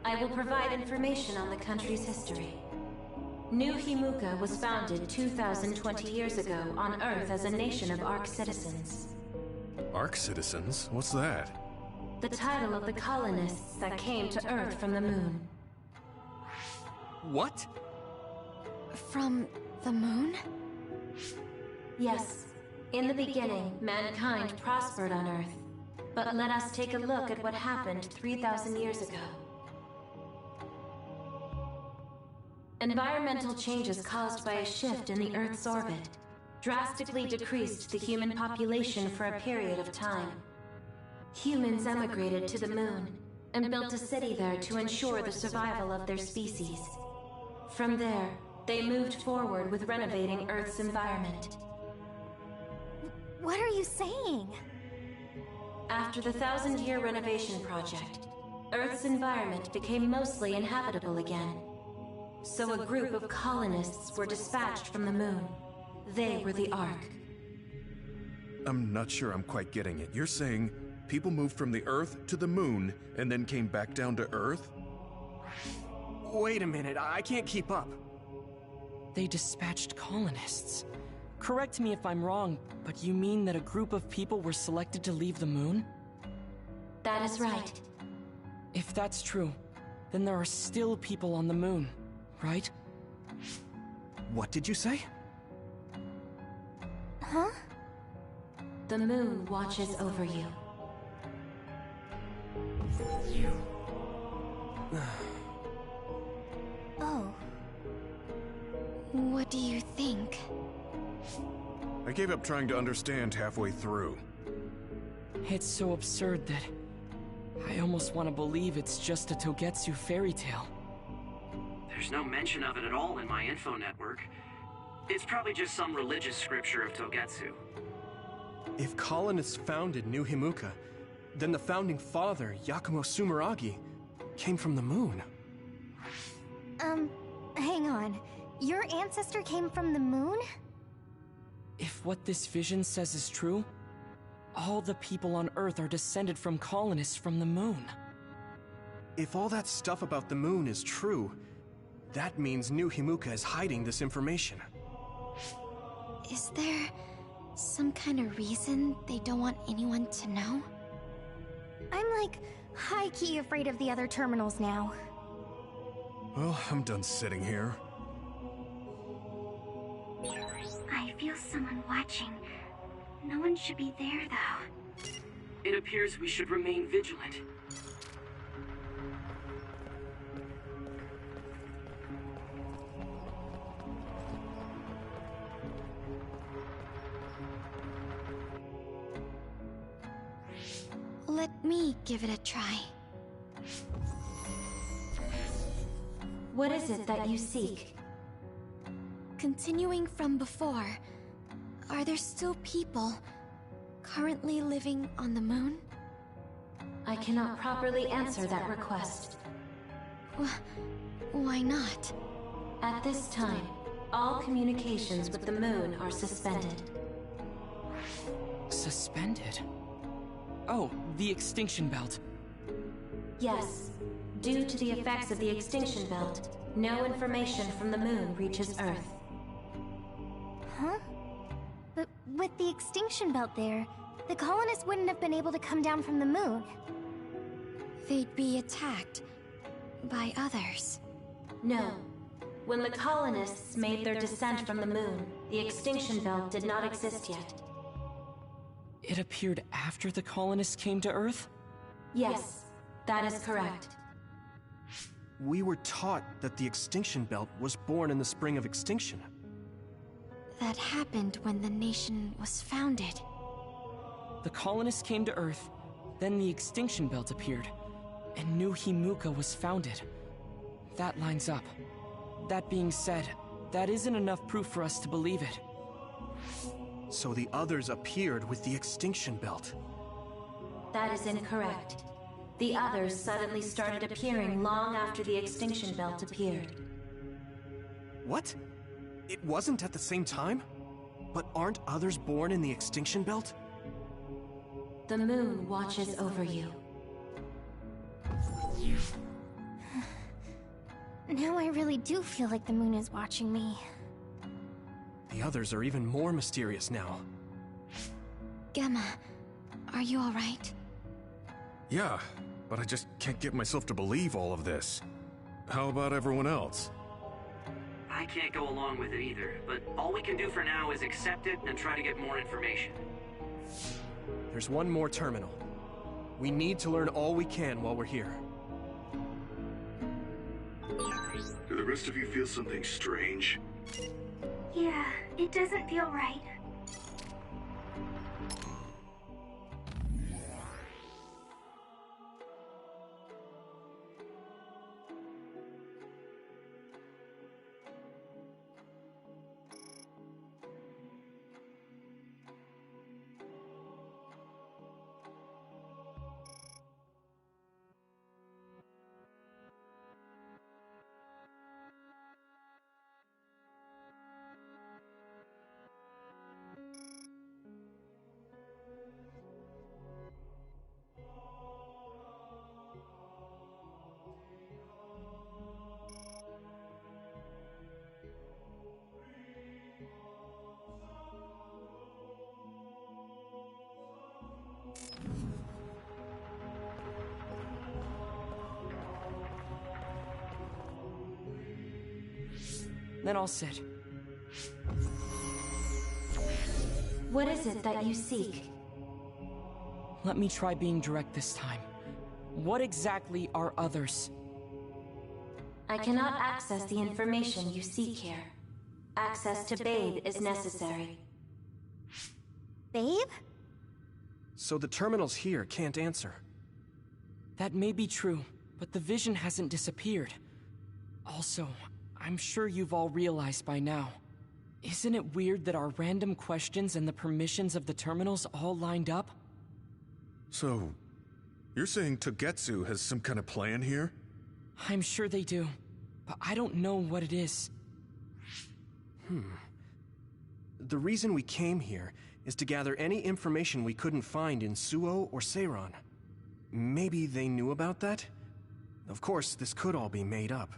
I will provide information on the country's history. New Himuka was founded 2,020 years ago on Earth as a nation of Ark citizens. Ark citizens? What's that? The title of the colonists that came to Earth from the moon. What? From the moon? Yes. In the beginning, mankind prospered on Earth. But let us take a look at what happened 3,000 years ago. Environmental changes caused by a shift in the Earth's orbit drastically decreased the human population for a period of time. Humans emigrated to the moon and built a city there to ensure the survival of their species. From there, they moved forward with renovating Earth's environment. What are you saying? After the 1,000-year renovation project, Earth's environment became mostly inhabitable again. So a group of colonists were dispatched from the moon. They were the Ark. I'm not sure I'm quite getting it. You're saying people moved from the Earth to the moon and then came back down to Earth? Wait a minute, I can't keep up. They dispatched colonists. Correct me if I'm wrong, but you mean that a group of people were selected to leave the moon? That is right. If that's true, then there are still people on the moon, right? What did you say? Huh? The moon watches over you. Oh. What do you think? I gave up trying to understand halfway through. It's so absurd that I almost want to believe it's just a Togetsu fairy tale. There's no mention of it at all in my info network. It's probably just some religious scripture of Togetsu. If colonists founded New Himuka, then the founding father, Yakumo Sumeragi, came from the moon. Hang on. Your ancestor came from the moon? If what this vision says is true, all the people on Earth are descended from colonists from the moon. If all that stuff about the moon is true, that means New Himuka is hiding this information. Is there some kind of reason they don't want anyone to know? I'm like high-key afraid of the other terminals now. Well, I'm done sitting here. I feel someone watching. No one should be there, though. It appears we should remain vigilant. Let me give it a try. What is it that you seek? Continuing from before, are there still people currently living on the moon? I cannot properly answer that request. Why not? At this time, all communications with the moon are suspended. Suspended? Oh, the extinction belt. Yes. Due to the effects of the extinction belt, no information from the moon reaches Earth. Huh? But with the extinction belt there, the colonists wouldn't have been able to come down from the moon. They'd be attacked by others. No. When the colonists made their descent from the moon, the extinction belt did not exist yet. It appeared after the colonists came to Earth? Yes, that is correct. We were taught that the extinction belt was born in the spring of extinction. That happened when the nation was founded. The colonists came to Earth, then the extinction belt appeared, and New Himuka was founded. That lines up. That being said, that isn't enough proof for us to believe it. So the others appeared with the extinction belt. That is incorrect. The others suddenly started appearing long after the extinction belt appeared. What? It wasn't at the same time? But aren't others born in the extinction belt? The moon watches over you. Now I really do feel like the moon is watching me. The others are even more mysterious now. Gemma, are you alright? Yeah, but I just can't get myself to believe all of this. How about everyone else? I can't go along with it either, but all we can do for now is accept it and try to get more information. There's one more terminal. We need to learn all we can while we're here. Do the rest of you feel something strange? Yeah, it doesn't feel right. Then I'll sit. What is it that you seek? Let me try being direct this time. What exactly are others? I cannot access the information you seek here. Access to Babe is necessary. Babe? So the terminals here can't answer. That may be true, but the vision hasn't disappeared. Also, I'm sure you've all realized by now. Isn't it weird that our random questions and the permissions of the terminals all lined up? So, you're saying Togetsu has some kind of plan here? I'm sure they do, but I don't know what it is. The reason we came here is to gather any information we couldn't find in Suo or Seiran. Maybe they knew about that? Of course, this could all be made up.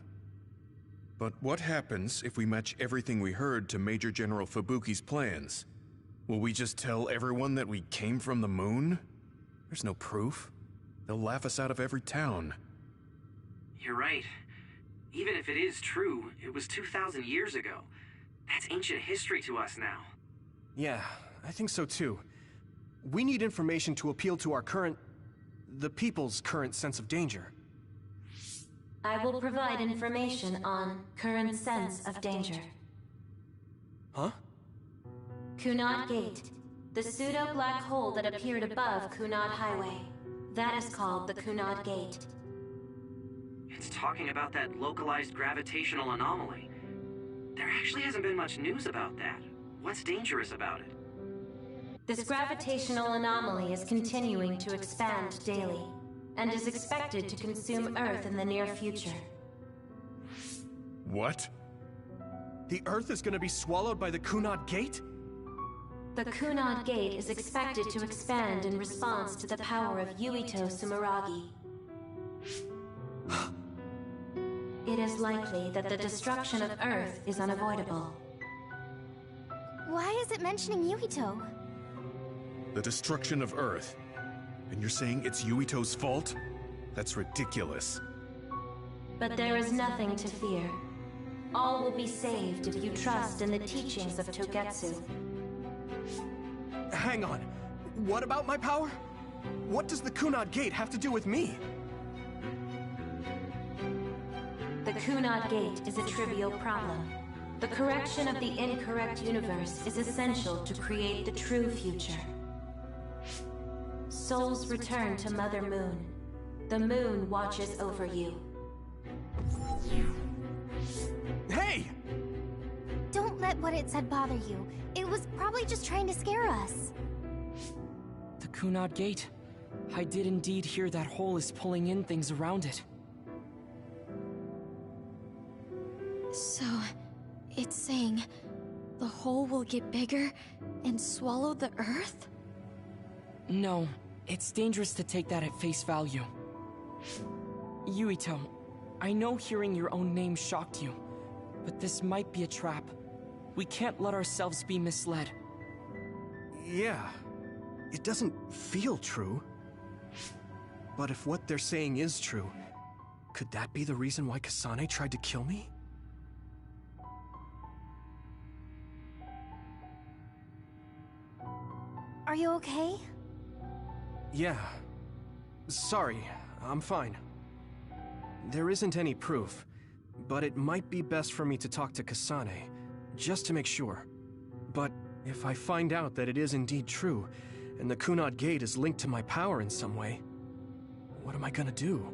But what happens if we match everything we heard to Major General Fubuki's plans? Will we just tell everyone that we came from the moon? There's no proof. They'll laugh us out of every town. You're right. Even if it is true, it was 2,000 years ago. That's ancient history to us now. Yeah, I think so too. We need information to appeal to the people's current sense of danger. I will provide information on current sense of danger. Huh? Kunad Gate, the pseudo-black hole that appeared above Kunad Highway. That is called the Kunad Gate. It's talking about that localized gravitational anomaly. There actually hasn't been much news about that. What's dangerous about it? This gravitational anomaly is continuing to expand daily, and is expected to consume Earth in the near future. What? The Earth is gonna be swallowed by the Kunad Gate? The Kunad Gate is expected to expand in response to the power of Yuito Sumeragi. It is likely that the destruction of Earth is unavoidable. Why is it mentioning Yuito? The destruction of Earth. And you're saying it's Yuito's fault? That's ridiculous. But there is nothing to fear. All will be saved if you trust in the teachings of Togetsu. Hang on. What about my power? What does the Kunad Gate have to do with me? The Kunad Gate is a trivial problem. The correction of the incorrect universe is essential to create the true future. Souls return to Mother Moon. The moon watches over you. Hey! Don't let what it said bother you. It was probably just trying to scare us. The Kunad Gate. I did indeed hear that hole is pulling in things around it. So, it's saying the hole will get bigger and swallow the Earth? No, it's dangerous to take that at face value. Yuito, I know hearing your own name shocked you, but this might be a trap. We can't let ourselves be misled. Yeah, it doesn't feel true. But if what they're saying is true, could that be the reason why Kasane tried to kill me? Are you okay? Yeah. Sorry, I'm fine. There isn't any proof, but it might be best for me to talk to Kasane, just to make sure. But if I find out that it is indeed true, and the Kunad Gate is linked to my power in some way, what am I gonna do?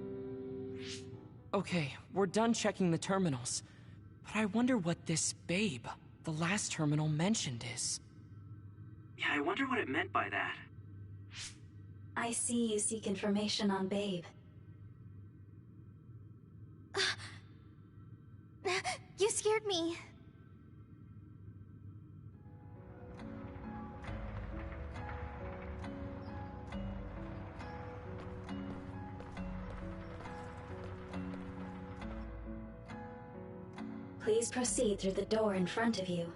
Okay, we're done checking the terminals. But I wonder what this babe, the last terminal mentioned, is. Yeah, I wonder what it meant by that. I see you seek information on Babe. You scared me. Please proceed through the door in front of you.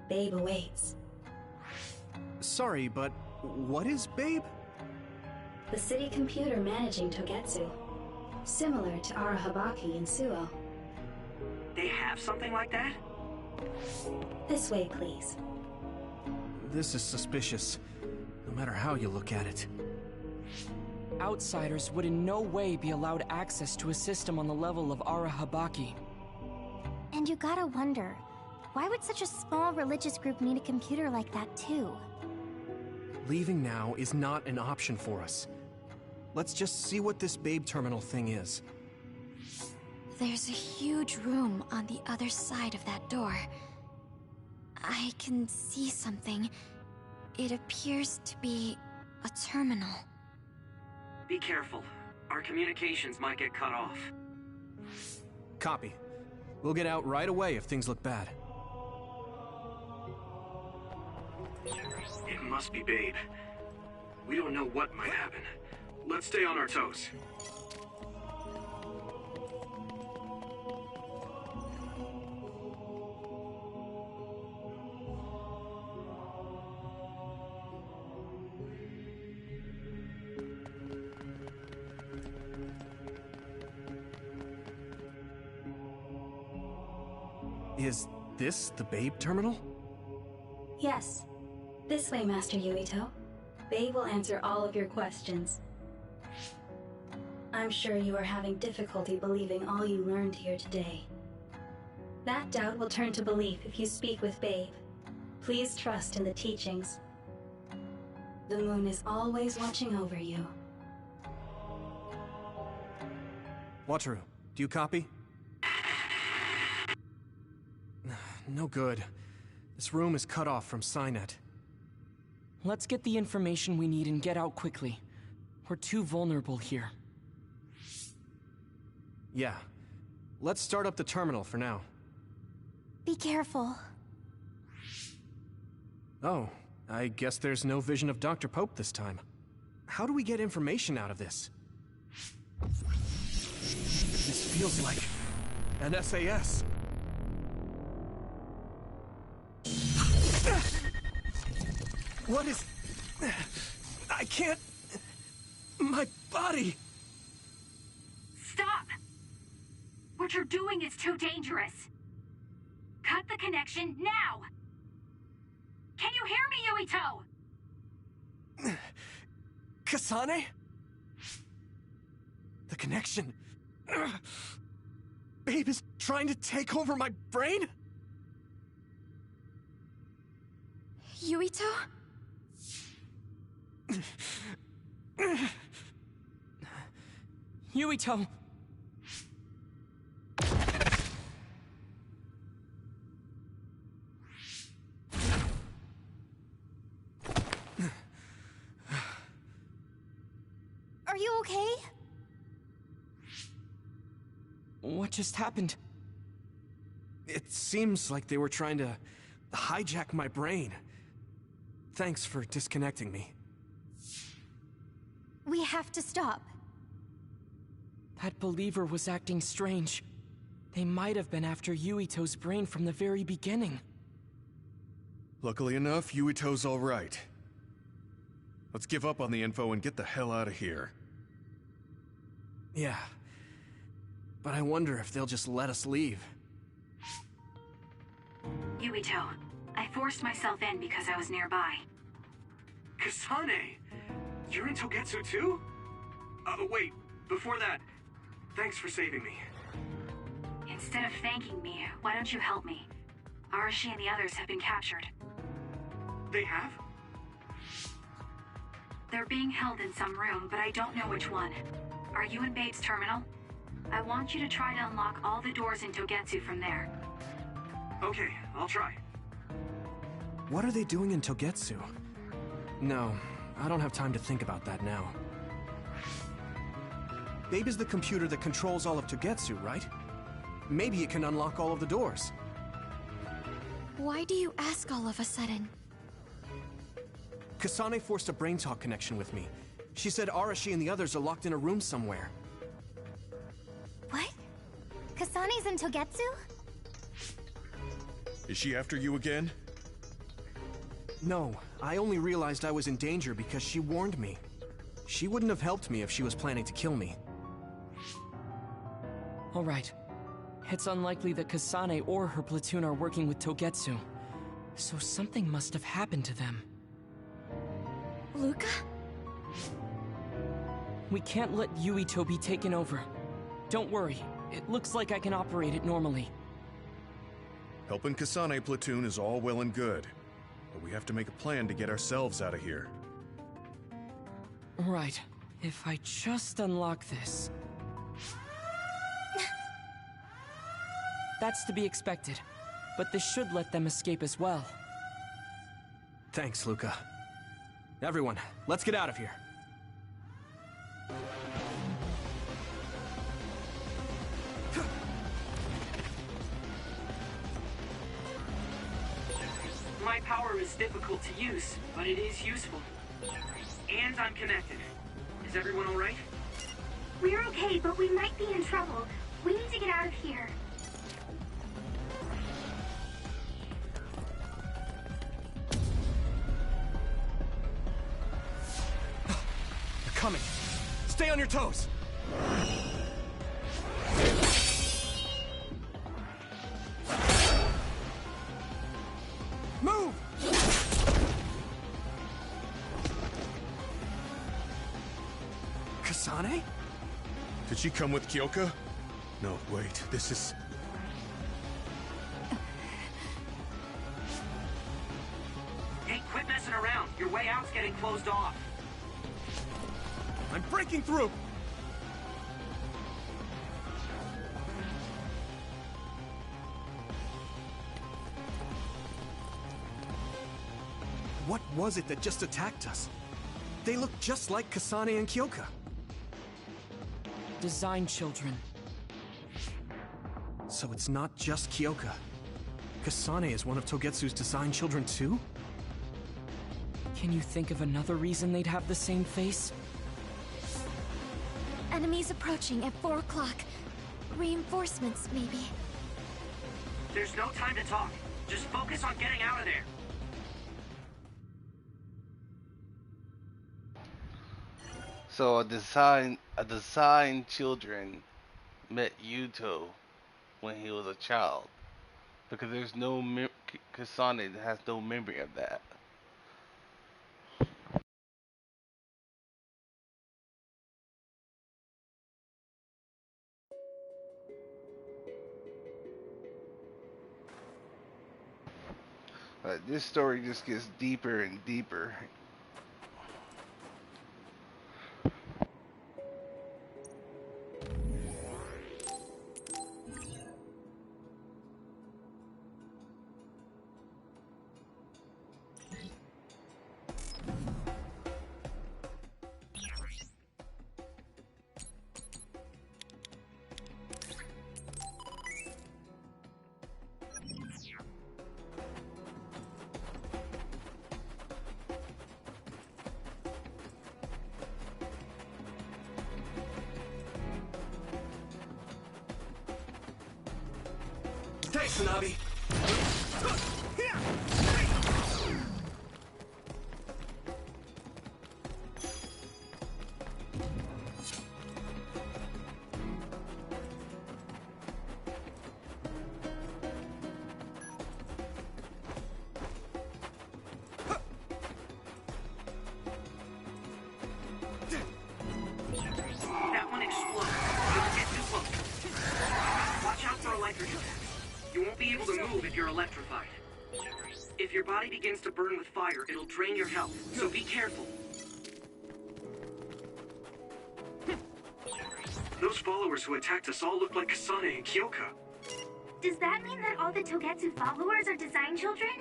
Babe awaits. Sorry, but what is Babe? The city computer managing Togetsu. Similar to Arahabaki and Suo. They have something like that? This way, please. This is suspicious, no matter how you look at it. Outsiders would in no way be allowed access to a system on the level of Arahabaki. And you gotta wonder, why would such a small religious group need a computer like that too? Leaving now is not an option for us. Let's just see what this Babe terminal thing is. There's a huge room on the other side of that door. I can see something. It appears to be a terminal. Be careful. Our communications might get cut off. Copy. We'll get out right away if things look bad. It must be Babe. We don't know what might happen. Let's stay on our toes. Is this the Babe terminal? Yes. This way, Master Yuito. Babe will answer all of your questions. I'm sure you are having difficulty believing all you learned here today. That doubt will turn to belief if you speak with Babe. Please trust in the teachings. The moon is always watching over you. Wataru, do you copy? No good. This room is cut off from Cynet. Let's get the information we need and get out quickly. We're too vulnerable here. Yeah. Let's start up the terminal for now. Be careful. Oh, I guess there's no vision of Dr. Pope this time. How do we get information out of this? This feels like an SAS. What is... I can't... My body... Stop! What you're doing is too dangerous. Cut the connection now! Can you hear me, Yuito? Kasane? The connection... Babe is trying to take over my brain? Yuito? Yuito! Are you okay? What just happened? It seems like they were trying to hijack my brain. Thanks for disconnecting me. We have to stop. That believer was acting strange. They might have been after Yuito's brain from the very beginning. Luckily enough, Yuito's all right. Let's give up on the info and get the hell out of here. Yeah. But I wonder if they'll just let us leave. Yuito, I forced myself in because I was nearby. Kasane! You're in Togetsu too? Wait, before that, thanks for saving me. Instead of thanking me, why don't you help me? Arashi and the others have been captured. They have? They're being held in some room, but I don't know which one. Are you in Babe's terminal? I want you to try to unlock all the doors in Togetsu from there. Okay, I'll try. What are they doing in Togetsu? No, I don't have time to think about that now. Babe is the computer that controls all of Togetsu, right? Maybe it can unlock all of the doors. Why do you ask all of a sudden? Kasane forced a brain talk connection with me. She said Arashi and the others are locked in a room somewhere. What? Kasane's in Togetsu? Is she after you again? No, I only realized I was in danger because she warned me. She wouldn't have helped me if she was planning to kill me. All right. It's unlikely that Kasane or her platoon are working with Togetsu. So something must have happened to them. Luca? We can't let Yuito be taken over. Don't worry. It looks like I can operate it normally. Helping Kasane platoon is all well and good, but we have to make a plan to get ourselves out of here. Right. If I just unlock this... That's to be expected. But this should let them escape as well. Thanks, Luca. Everyone, let's get out of here. My power is difficult to use, but it is useful. And I'm connected. Is everyone alright? We're okay, but we might be in trouble. We need to get out of here. They're coming. Stay on your toes. Kasane? Did she come with Kyoka? No, wait, this is... Hey, quit messing around. Your way out's getting closed off. I'm breaking through! What was it that just attacked us? They look just like Kasane and Kyoka. Design children. So it's not just Kyoka. Kasane is one of Togetsu's design children too? Can you think of another reason they'd have the same face? Enemies approaching at 4 o'clock. Reinforcements, maybe. There's no time to talk. Just focus on getting out of there. So a design children met Yuto when he was a child, because there's no Kasane has no memory of that. This story just gets deeper and deeper. Thanks, Tsunabi! That one explodes. Don't get too close. Watch out for electric attacks. You won't be able to move if you're electrified. If your body begins to burn with fire, it'll drain your health, so be careful. Those followers who attacked us all look like Kasane and Kyoka. Does that mean that all the Togetsu followers are design children?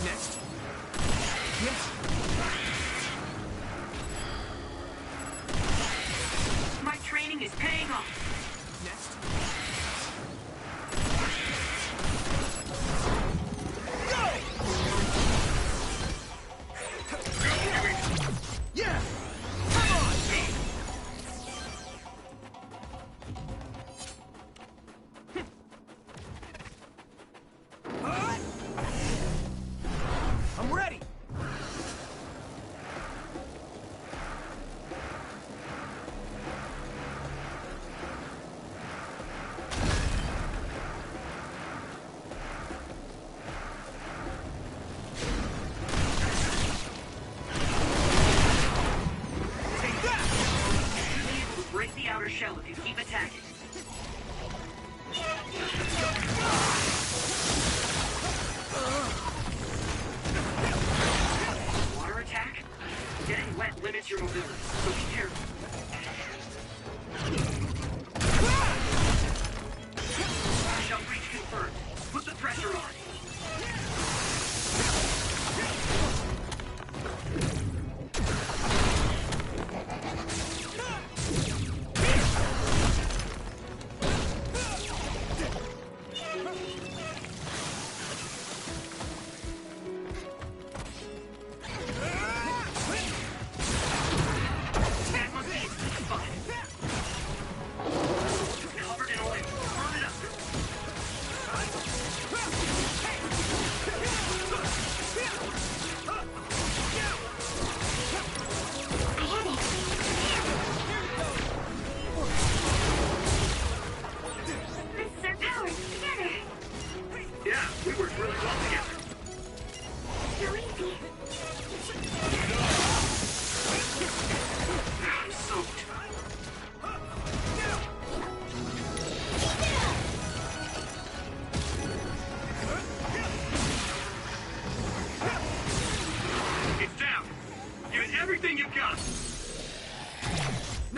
Next. Yes. My training is paying off. Next. Go! Yeah! Come on! I'm ready!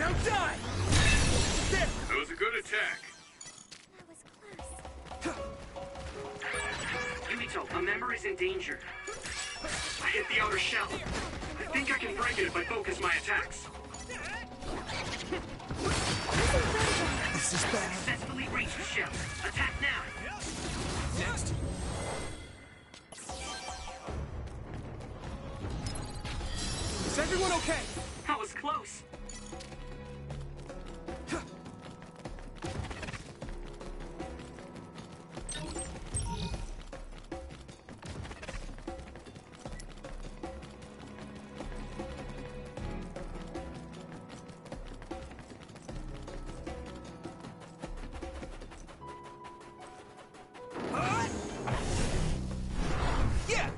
Now die! There! That was a good attack. That was close. Yumito, a member is in danger. I hit the outer shell. I think I can break it if I focus my attacks. This is bad. Successfully reached the shell. Attack now. Next. Is everyone okay? That was close. Yeah!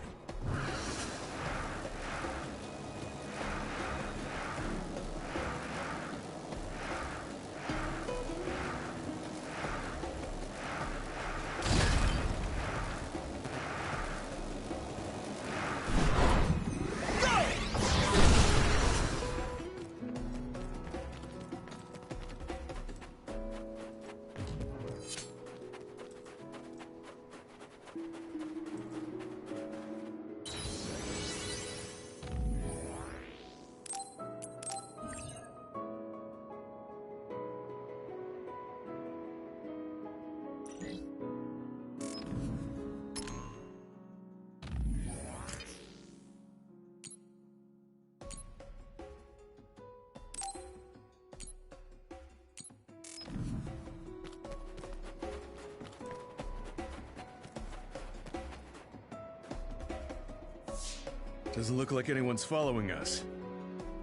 Doesn't look like anyone's following us.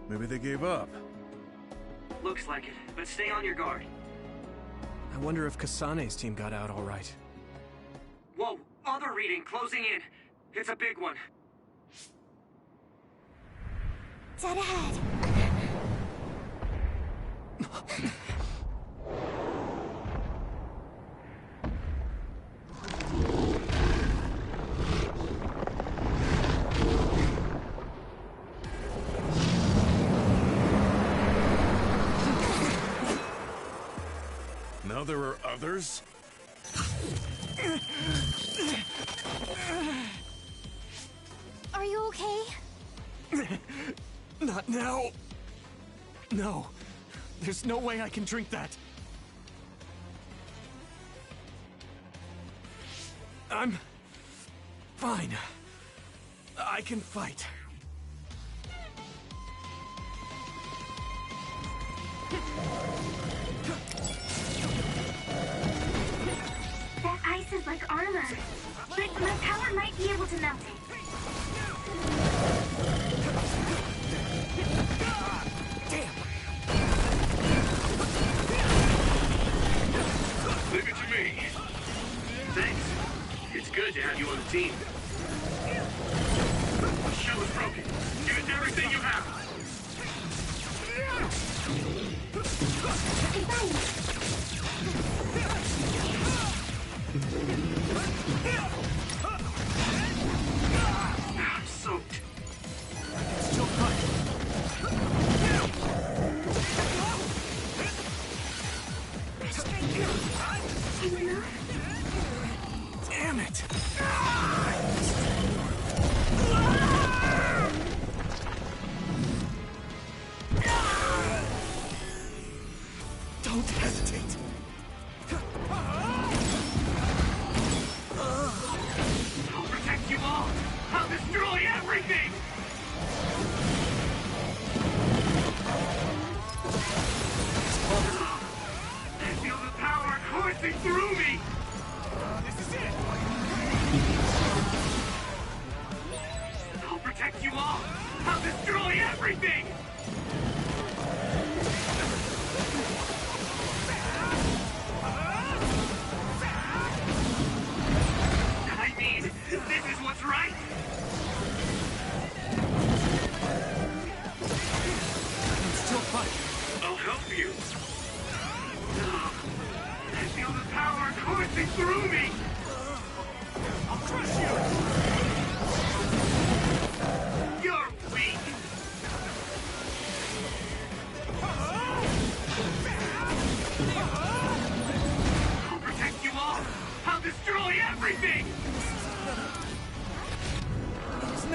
Maybe they gave up. Looks like it, but stay on your guard. I wonder if Kasane's team got out all right. Whoa, other reading closing in. It's a big one. Dead ahead. Now there are others? Are you okay? Not now. No. There's no way I can drink that. I'm fine. I can fight. That ice is like armor. But my power might be able to melt it. Damn! Leave it to me. Thanks. It's good to have you on the team. The shell is broken. Give it everything you have.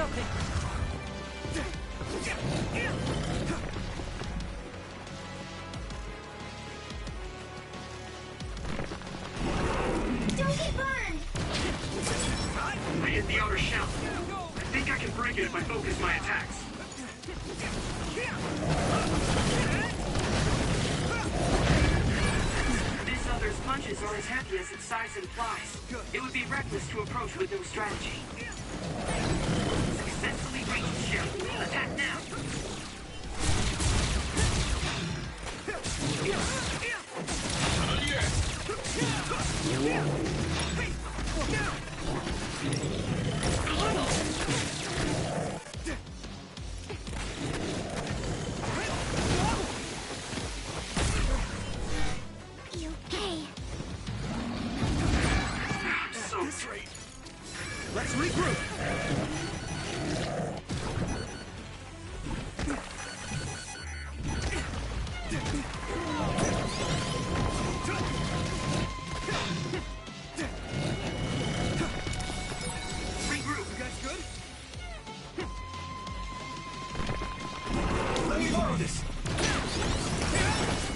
nothing. Don't get burned! I hit the outer shell. I think I can break it if I focus my attacks. This other's punches are as heavy as its size implies. It would be reckless to approach with no strategy. Successfully reached shell. Attack now! Be okay. So great. Let's regroup! Regroup. You guys good? Let me borrow this!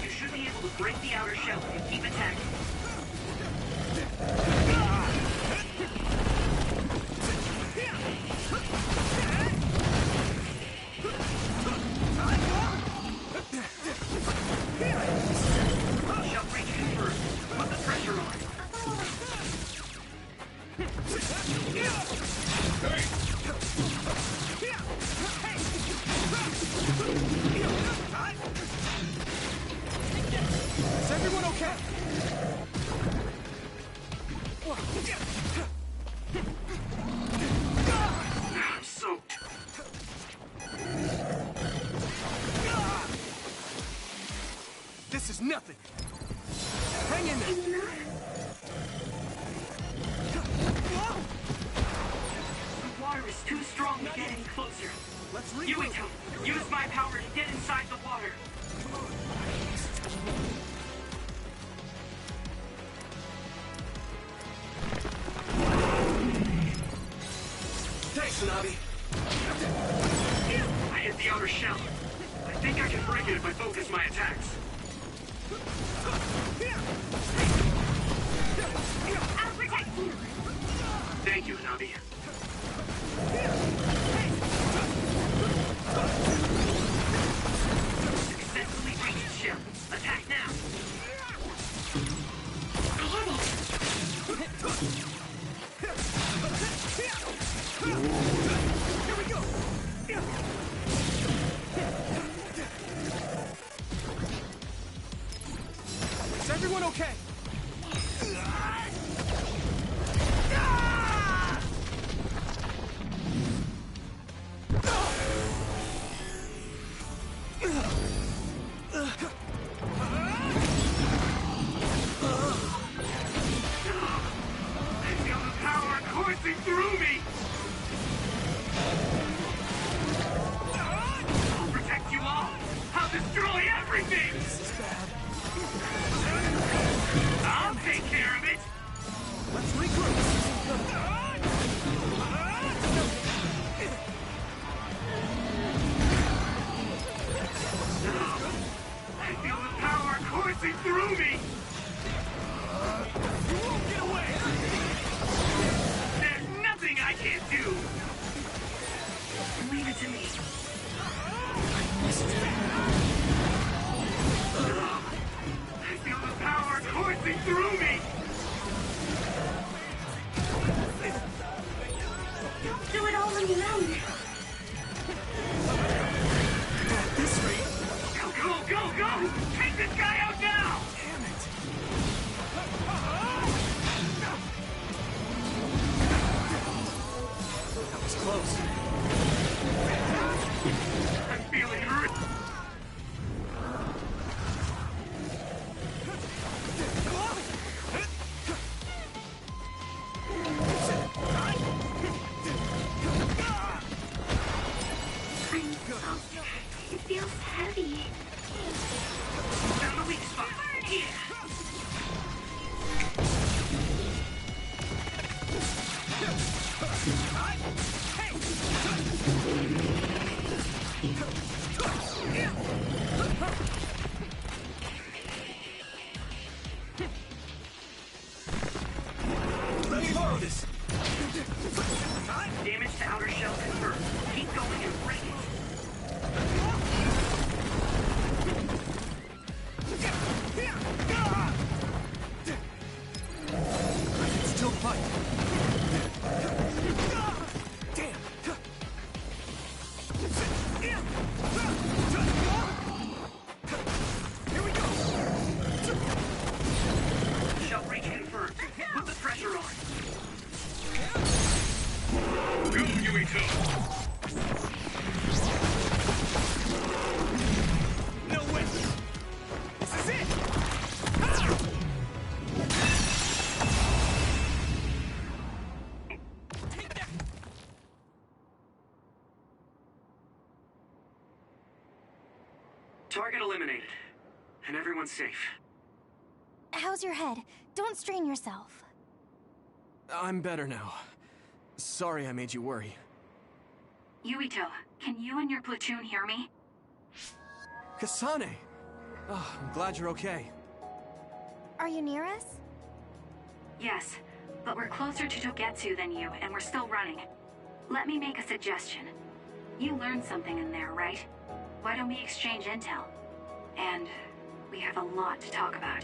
You should be able to break the outer shell if you keep attacking. Shell breach confirmed. Put the pressure on. Is everyone okay? I'm soaked. This is nothing! Hang in there! The water is too strong to get any closer. Let's regroup! Yuito, use my power to get inside the water. Thanks, Navi! I hit the outer shell. I think I can break it if I focus my attacks. I'll protect you! Thank you, Navi. Successfully reached shell. Attack now. Here we go! Is everyone okay? I feel the power coursing through me! I'll protect you all! I'll destroy everything! This is bad. I'll take care of it! Let's regroup! I feel the power coursing through me! You won't get away! There's nothing I can't do! Leave it to me. I feel the power coursing through me! Don't do it all on your own! At this rate, Go! Take this guy out now! damn it! That was close. I'm feeling hurt! I'm exhausted. It feels heavy. Found the weak spot. Here. Hey! No way! This is it! Take that! Target eliminated. And everyone's safe. How's your head? Don't strain yourself. I'm better now. Sorry I made you worry. Yuito, can you and your platoon hear me? Kasane! Oh, I'm glad you're okay. Are you near us? Yes, but we're closer to Togetsu than you, and we're still running. Let me make a suggestion. You learned something in there, right? Why don't we exchange intel? And we have a lot to talk about.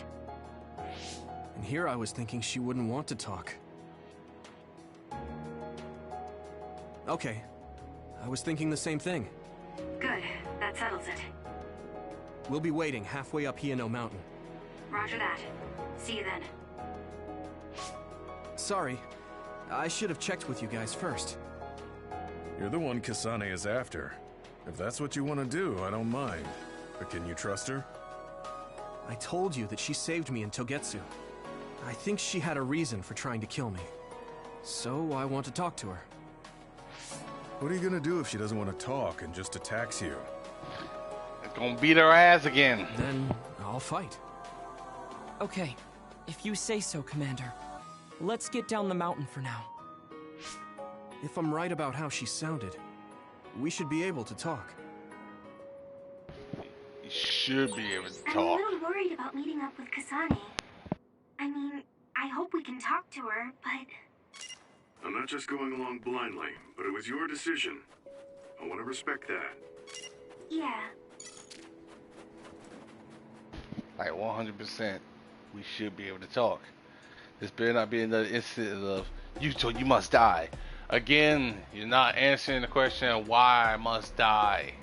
And here I was thinking she wouldn't want to talk. Okay. I was thinking the same thing. Good, that settles it. We'll be waiting halfway up Hiano Mountain. Roger that. See you then. Sorry. I should have checked with you guys first. You're the one Kasane is after. If that's what you want to do, I don't mind. But can you trust her? I told you that she saved me in Togetsu. I think she had a reason for trying to kill me. So I want to talk to her. What are you gonna do if she doesn't want to talk and just attacks you? Gonna beat her ass again. Then I'll fight. Okay, if you say so, Commander. Let's get down the mountain for now. If I'm right about how she sounded, we should be able to talk. You should be able to I'm a talk. little worried about meeting up with Kasane. I mean, I hope we can talk to her, but... I'm not just going along blindly, but it was your decision. I want to respect that. Yeah. Like 100%, we should be able to talk. This better not be another incident of you must die. Again, you're not answering the question why I must die.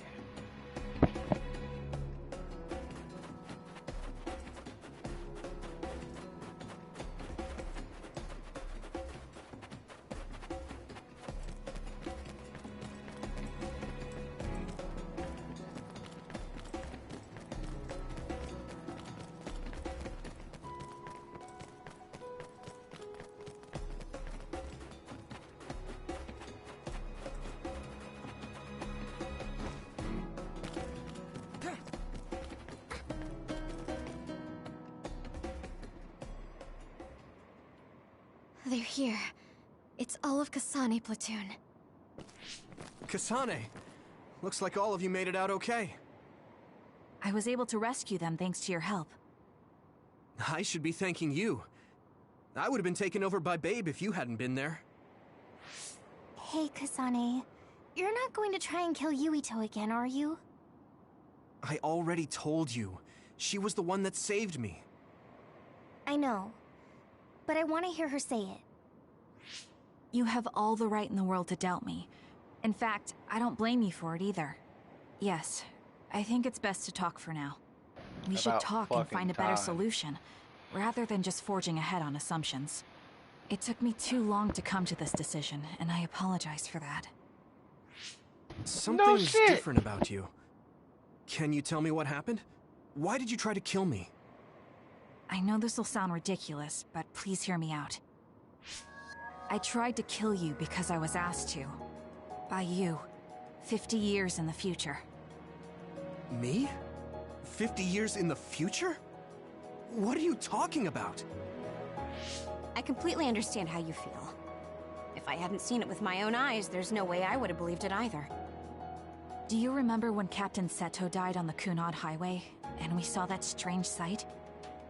They're here. It's all of Kasane platoon. Kasane! Looks like all of you made it out okay. I was able to rescue them thanks to your help. I should be thanking you. I would have been taken over by Babe if you hadn't been there. Hey, Kasane. You're not going to try and kill Yuito again, are you? I already told you. She was the one that saved me. I know. But I want to hear her say it. You have all the right in the world to doubt me. In fact, I don't blame you for it either. Yes, I think it's best to talk for now. We should About talk and find a better time. solution, rather than just forging ahead on assumptions. It took me too long to come to this decision, and I apologize for that. Something's different about you. Can you tell me what happened? Why did you try to kill me? I know this will sound ridiculous, but please hear me out. I tried to kill you because I was asked to. By you. 50 years in the future. Me? 50 years in the future? What are you talking about? I completely understand how you feel. If I hadn't seen it with my own eyes, there's no way I would have believed it either. Do you remember when Captain Seto died on the Kunad Highway, and we saw that strange sight?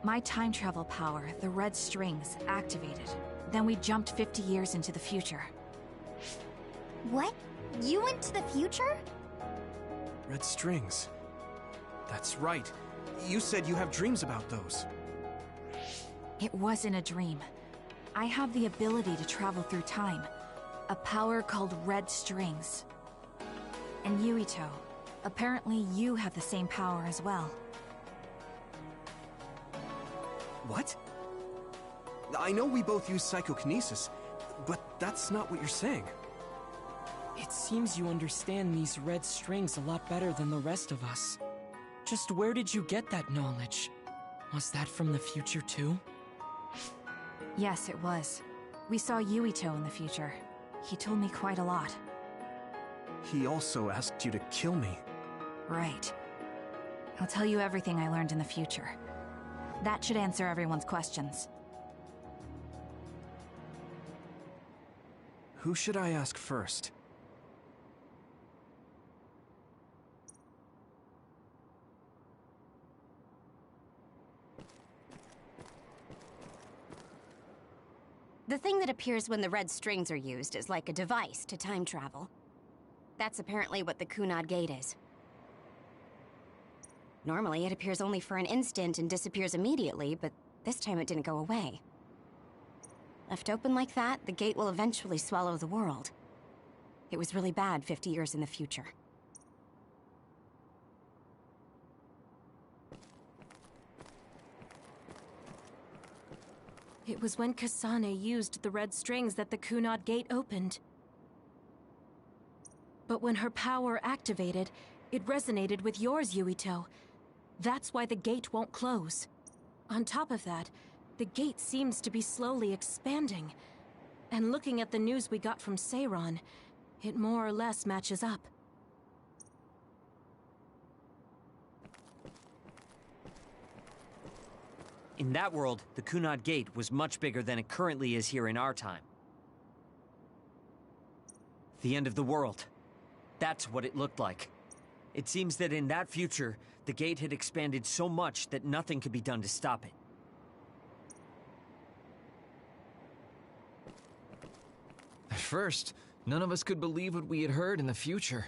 My time travel power, the red strings, activated. Then we jumped 50 years into the future. What? You went to the future? Red strings. That's right. You said you have dreams about those. It wasn't a dream. I have the ability to travel through time. A power called red strings. And Yuito, apparently you have the same power as well. What? I know we both use psychokinesis, but that's not what you're saying. It seems you understand these red strings a lot better than the rest of us. Just where did you get that knowledge? Was that from the future too? Yes, it was. We saw Yuito in the future. He told me quite a lot. He also asked you to kill me. Right. I'll tell you everything I learned in the future. That should answer everyone's questions. Who should I ask first? The thing that appears when the red strings are used is like a device to time travel. That's apparently what the Kunad Gate is. Normally, it appears only for an instant and disappears immediately, but this time it didn't go away. Left open like that, the gate will eventually swallow the world. It was really bad 50 years in the future. It was when Kasane used the red strings that the Kunad Gate opened. But when her power activated, it resonated with yours, Yuito. That's why the gate won't close. On top of that, the gate seems to be slowly expanding. And looking at the news we got from Seiron, it more or less matches up. In that world, the Kunad Gate was much bigger than it currently is here in our time. The end of the world. That's what it looked like. It seems that in that future, the gate had expanded so much that nothing could be done to stop it. At first, none of us could believe what we had heard in the future.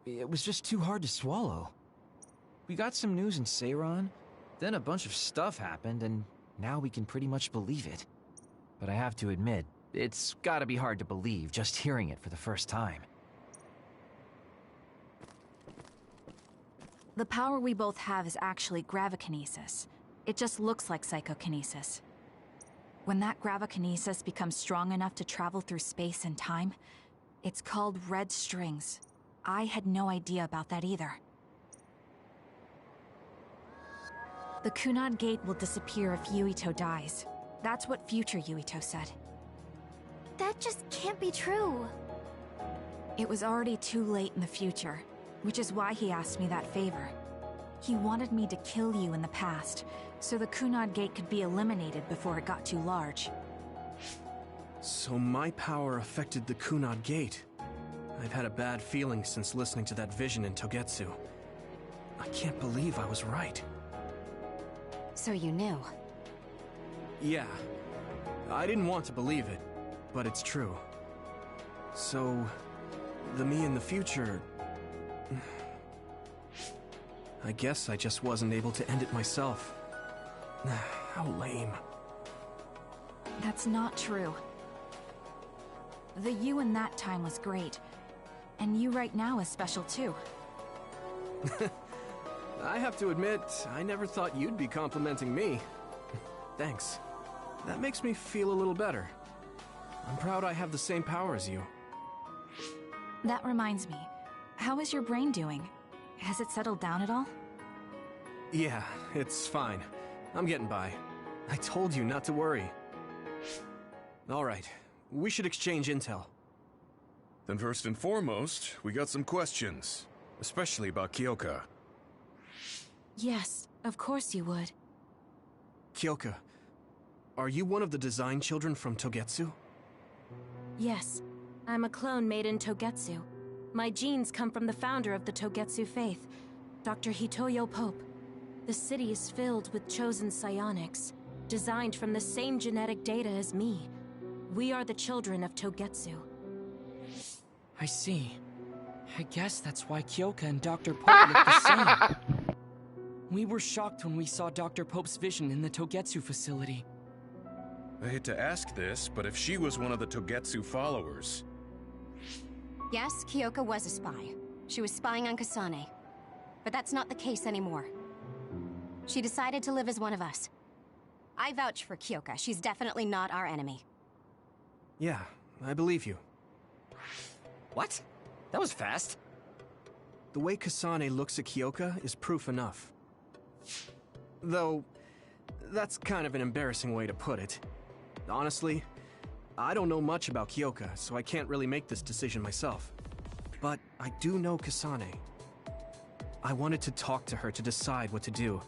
It was just too hard to swallow. We got some news in Seiron, then a bunch of stuff happened, and now we can pretty much believe it. But I have to admit, it's gotta be hard to believe just hearing it for the first time. The power we both have is actually gravikinesis. It just looks like psychokinesis. When that gravikinesis becomes strong enough to travel through space and time, it's called red strings. I had no idea about that either. The Kunad Gate will disappear if Yuito dies. That's what future Yuito said. That just can't be true. It was already too late in the future, which is why he asked me that favor. He wanted me to kill you in the past, so the Kunad Gate could be eliminated before it got too large. So my power affected the Kunad Gate. I've had a bad feeling since listening to that vision in Togetsu. I can't believe I was right. So you knew. Yeah. I didn't want to believe it, but it's true. So, the me in the future... I guess I just wasn't able to end it myself. How lame. That's not true. The you in that time was great, and you right now is special too. I have to admit, I never thought you'd be complimenting me. Thanks. That makes me feel a little better. I'm proud I have the same power as you. That reminds me, how is your brain doing? Has it settled down at all? Yeah, it's fine. I'm getting by. I told you not to worry. Alright, we should exchange intel. Then first and foremost, we got some questions. Especially about Kyoka. Yes, of course you would. Kyoka, are you one of the design children from Togetsu? Yes, I'm a clone made in Togetsu. My genes come from the founder of the Togetsu faith, Dr. Hitoyo Pope. The city is filled with chosen psionics, designed from the same genetic data as me. We are the children of Togetsu. I see. I guess that's why Kyoka and Dr. Pope look the same. We were shocked when we saw Dr. Pope's vision in the Togetsu facility. I hate to ask this, but if she was one of the Togetsu followers... Yes, Kyoka was a spy. She was spying on Kasane. But that's not the case anymore. She decided to live as one of us. I vouch for Kyoka. She's definitely not our enemy. Yeah, I believe you. What? That was fast. The way Kasane looks at Kyoka is proof enough. Though, that's kind of an embarrassing way to put it. Honestly, I don't know much about Kyoka, so I can't really make this decision myself. But I do know Kasane. I wanted to talk to her to decide what to do,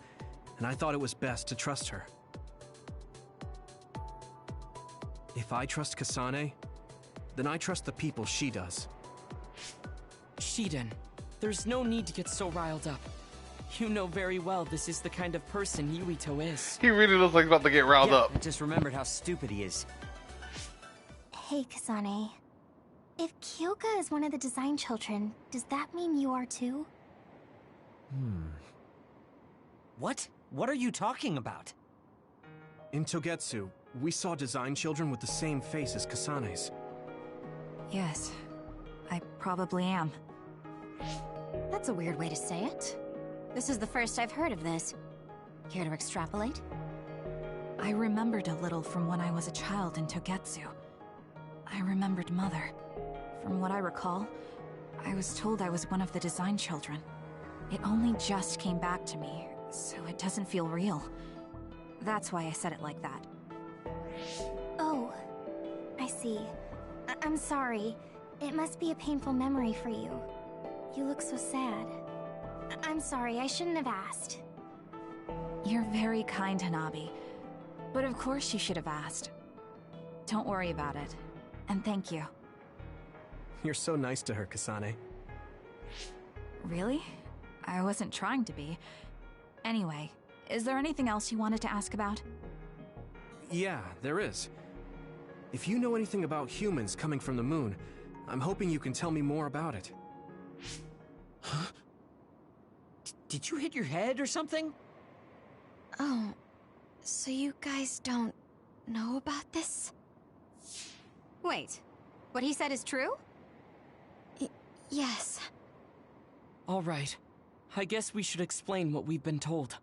and I thought it was best to trust her. If I trust Kasane, then I trust the people she does. Shiden, there's no need to get so riled up. You know very well this is the kind of person Yuito is. He really looks like he's about to get riled up. I just remembered how stupid he is. Hey, Kasane. If Kyoka is one of the design children, does that mean you are too? What? What are you talking about? In Togetsu, we saw design children with the same face as Kasane's. Yes, I probably am. That's a weird way to say it. This is the first I've heard of this. Care to extrapolate? I remembered a little from when I was a child in Togetsu. I remembered Mother. From what I recall, I was told I was one of the design children. It only just came back to me, so it doesn't feel real. That's why I said it like that. Oh, I see. I'm sorry. It must be a painful memory for you. You look so sad. I'm sorry, I shouldn't have asked. You're very kind, Hanabi. But of course you should have asked. Don't worry about it. And thank you. You're so nice to her, Kasane. Really? I wasn't trying to be. Anyway, is there anything else you wanted to ask about? Yeah, there is. If you know anything about humans coming from the moon, I'm hoping you can tell me more about it. Huh? Did you hit your head or something? Oh, so you guys don't know about this? Wait, what he said is true? Yes. All right. I guess we should explain what we've been told.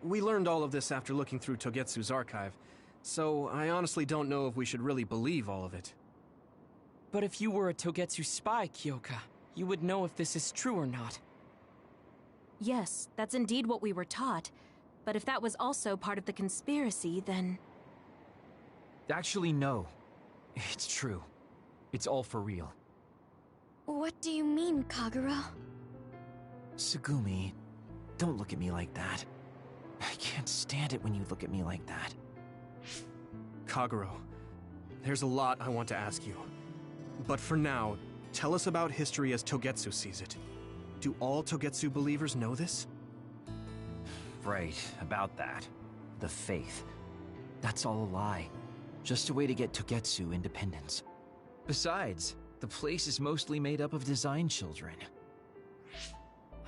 We learned all of this after looking through Togetsu's archive, so I honestly don't know if we should really believe all of it. But if you were a Togetsu spy, Kyoka, you would know if this is true or not. Yes, that's indeed what we were taught. But if that was also part of the conspiracy, then... Actually, no. It's true. It's all for real. What do you mean, Kagura? Tsugumi, don't look at me like that. I can't stand it when you look at me like that. Kaguro, there's a lot I want to ask you. But for now, tell us about history as Togetsu sees it. Do all Togetsu believers know this? Right, about that. The faith. That's all a lie. Just a way to get Togetsu independence. Besides, the place is mostly made up of design children.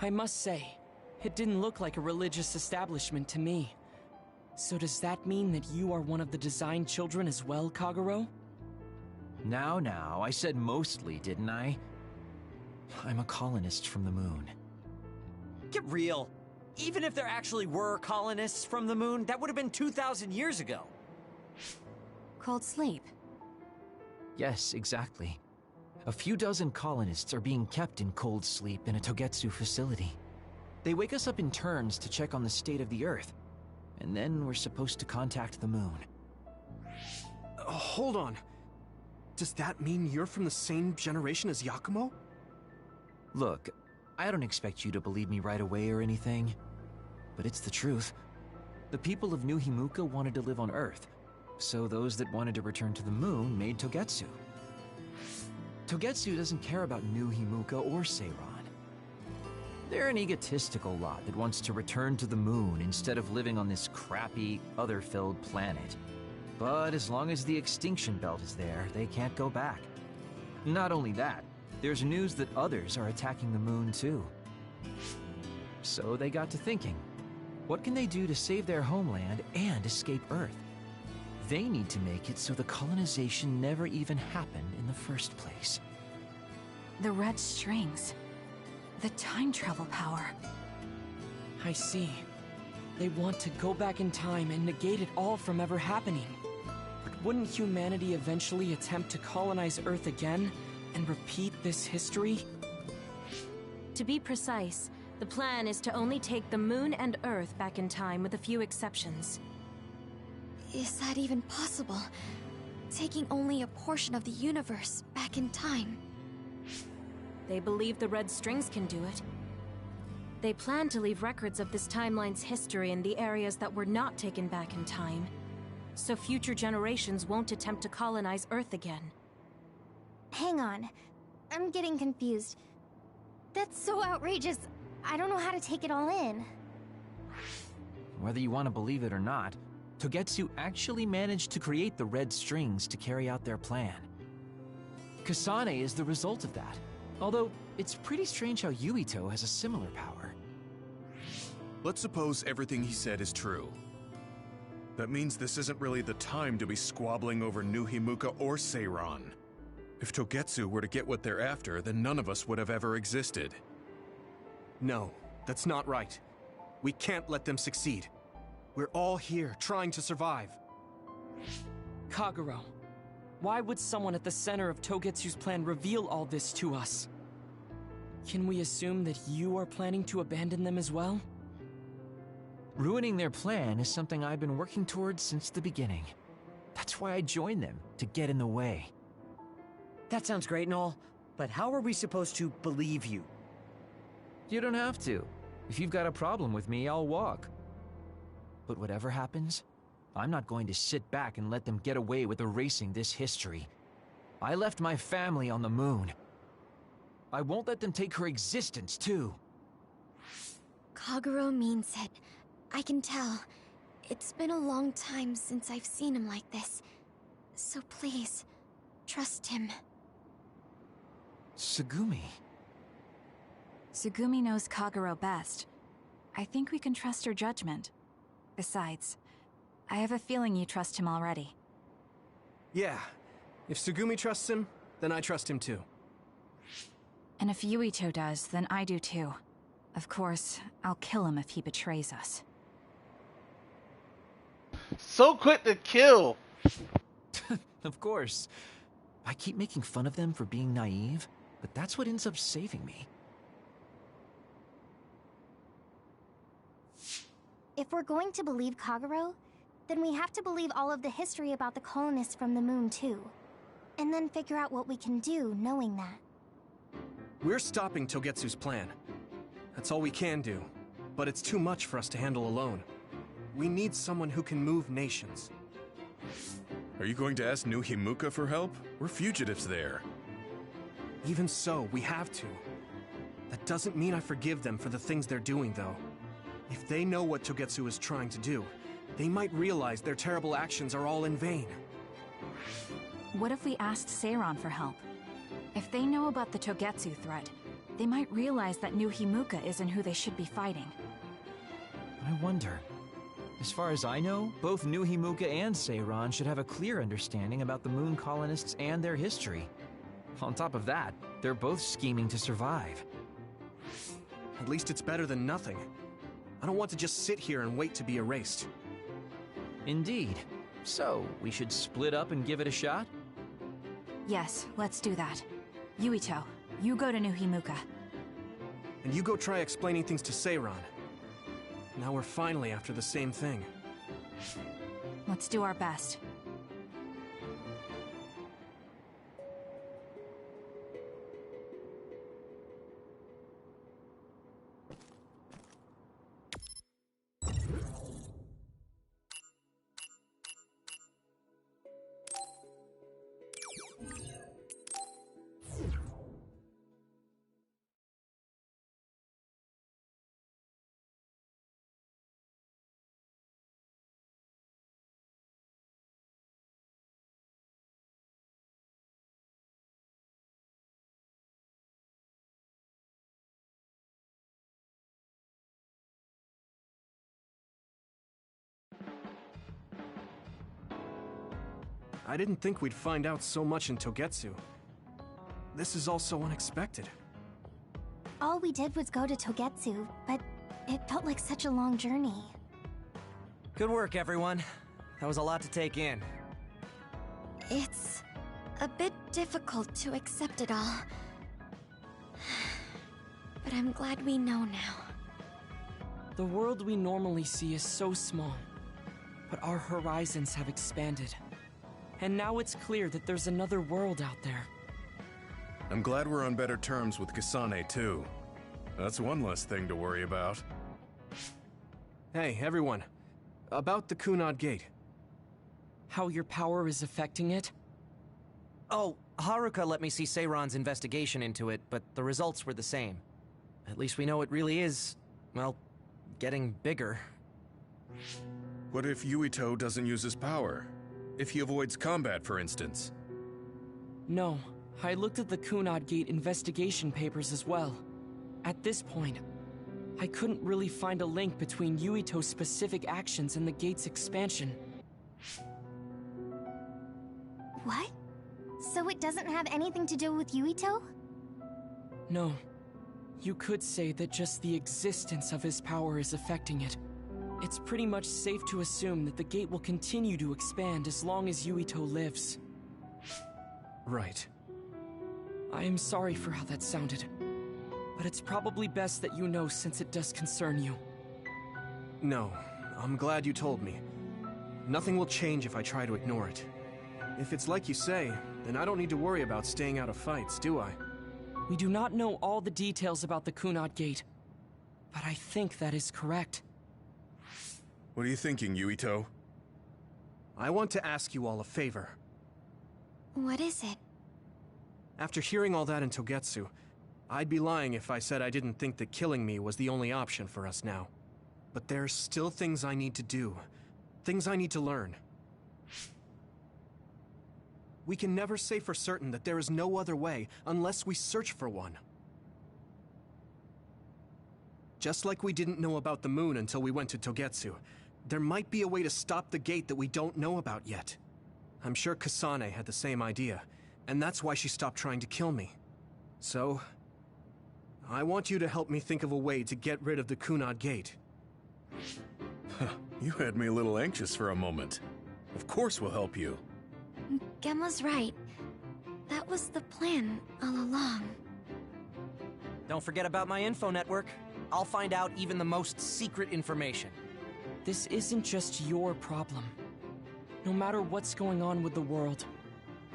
I must say, it didn't look like a religious establishment to me. So does that mean that you are one of the design children as well, Kaguro? Now, I said mostly, didn't I? I'm a colonist from the moon. Get real. Even if there actually were colonists from the moon, that would have been 2,000 years ago. Cold sleep. Yes, exactly. A few dozen colonists are being kept in cold sleep in a Togetsu facility. They wake us up in turns to check on the state of the Earth, and then we're supposed to contact the moon. Hold on. Does that mean you're from the same generation as Yakumo? Look, I don't expect you to believe me right away or anything, but it's the truth. The people of New Himuka wanted to live on Earth, so those that wanted to return to the moon made Togetsu. Togetsu doesn't care about New Himuka or Seiran. They're an egotistical lot that wants to return to the moon instead of living on this crappy, other-filled planet. But as long as the extinction belt is there, they can't go back. Not only that, there's news that others are attacking the moon too. So they got to thinking, what can they do to save their homeland and escape Earth? They need to make it so the colonization never even happened in the first place. The red strings. The time travel power. I see. They want to go back in time and negate it all from ever happening. But wouldn't humanity eventually attempt to colonize Earth again and repeat this history? To be precise, the plan is to only take the Moon and Earth back in time with a few exceptions. Is that even possible? Taking only a portion of the universe back in time. They believe the Red Strings can do it. They plan to leave records of this timeline's history in the areas that were not taken back in time, so future generations won't attempt to colonize Earth again. Hang on. I'm getting confused. That's so outrageous. I don't know how to take it all in. Whether you want to believe it or not, Togetsu actually managed to create the Red Strings to carry out their plan. Kasane is the result of that, although it's pretty strange how Yuito has a similar power. Let's suppose everything he said is true. That means this isn't really the time to be squabbling over New Himuka or Seiran. If Togetsu were to get what they're after, then none of us would have ever existed. No, that's not right. We can't let them succeed. We're all here, trying to survive. Kagero, why would someone at the center of Togetsu's plan reveal all this to us? Can we assume that you are planning to abandon them as well? Ruining their plan is something I've been working towards since the beginning. That's why I joined them, to get in the way. That sounds great and all, but how are we supposed to believe you? You don't have to. If you've got a problem with me, I'll walk. But whatever happens, I'm not going to sit back and let them get away with erasing this history. I left my family on the moon. I won't let them take her existence, too. Kagero means it. I can tell. It's been a long time since I've seen him like this. So please, trust him. Tsugumi. Tsugumi knows Kagero best. I think we can trust her judgment. Besides, I have a feeling you trust him already. Yeah. If Tsugumi trusts him, then I trust him too. And if Yuito does, then I do too. Of course, I'll kill him if he betrays us. So quick to kill! Of course. I keep making fun of them for being naive, but that's what ends up saving me. If we're going to believe Kagero, then we have to believe all of the history about the colonists from the moon too. And then figure out what we can do knowing that. We're stopping Togetsu's plan. That's all we can do. But it's too much for us to handle alone. We need someone who can move nations. Are you going to ask New Himuka for help? We're fugitives there. Even so, we have to. That doesn't mean I forgive them for the things they're doing, though. If they know what Togetsu is trying to do, they might realize their terrible actions are all in vain. What if we asked Seiran for help? If they know about the Togetsu threat, they might realize that New Himuka isn't who they should be fighting. I wonder. As far as I know, both New Himuka and Seiran should have a clear understanding about the moon colonists and their history. On top of that, they're both scheming to survive. At least it's better than nothing. I don't want to just sit here and wait to be erased. Indeed. So, we should split up and give it a shot? Yes, let's do that. Yuito, you go to New Himuka. And you go try explaining things to Seiran. Now we're finally after the same thing. Let's do our best. I didn't think we'd find out so much in Togetsu. This is all so unexpected. All we did was go to Togetsu, but it felt like such a long journey. Good work, everyone. That was a lot to take in. It's a bit difficult to accept it all. But I'm glad we know now. The world we normally see is so small, but our horizons have expanded. And now it's clear that there's another world out there. I'm glad we're on better terms with Kasane, too. That's one less thing to worry about. Hey, everyone. About the Kunad Gate. How your power is affecting it? Oh, Haruka let me see Seiron's investigation into it, but the results were the same. At least we know it really is, well, getting bigger. What if Yuito doesn't use his power? If he avoids combat, for instance? No, I looked at the Kunad Gate investigation papers as well. At this point, I couldn't really find a link between Yuito's specific actions and the gate's expansion. What? So it doesn't have anything to do with Yuito? No. You could say that just the existence of his power is affecting it. It's pretty much safe to assume that the gate will continue to expand as long as Yuito lives. Right. I am sorry for how that sounded, but it's probably best that you know since it does concern you. No, I'm glad you told me. Nothing will change if I try to ignore it. If it's like you say, then I don't need to worry about staying out of fights, do I? We do not know all the details about the Kunad Gate, but I think that is correct. What are you thinking, Yuito? I want to ask you all a favor. What is it? After hearing all that in Togetsu, I'd be lying if I said I didn't think that killing me was the only option for us now. But there's still things I need to do. Things I need to learn. We can never say for certain that there is no other way unless we search for one. Just like we didn't know about the moon until we went to Togetsu, there might be a way to stop the gate that we don't know about yet. I'm sure Kasane had the same idea, and that's why she stopped trying to kill me. So, I want you to help me think of a way to get rid of the Kunad Gate. You had me a little anxious for a moment. Of course we'll help you. Gemma's right. That was the plan all along. Don't forget about my info network. I'll find out even the most secret information. This isn't just your problem. No matter what's going on with the world,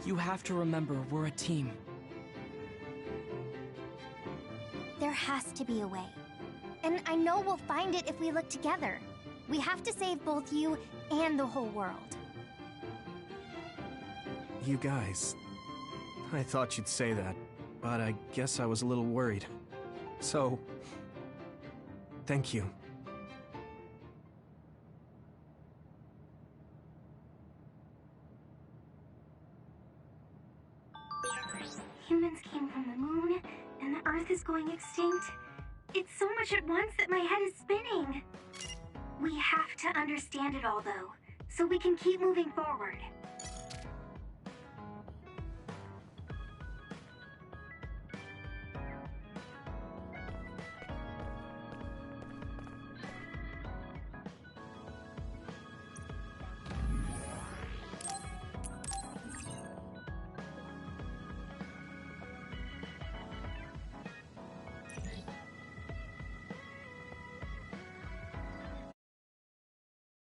you have to remember we're a team. There has to be a way. And I know we'll find it if we look together. We have to save both you and the whole world. You guys... I thought you'd say that, but I guess I was a little worried. So... thank you. Humans came from the moon, and the Earth is going extinct. It's so much at once that my head is spinning. We have to understand it all, though, so we can keep moving forward.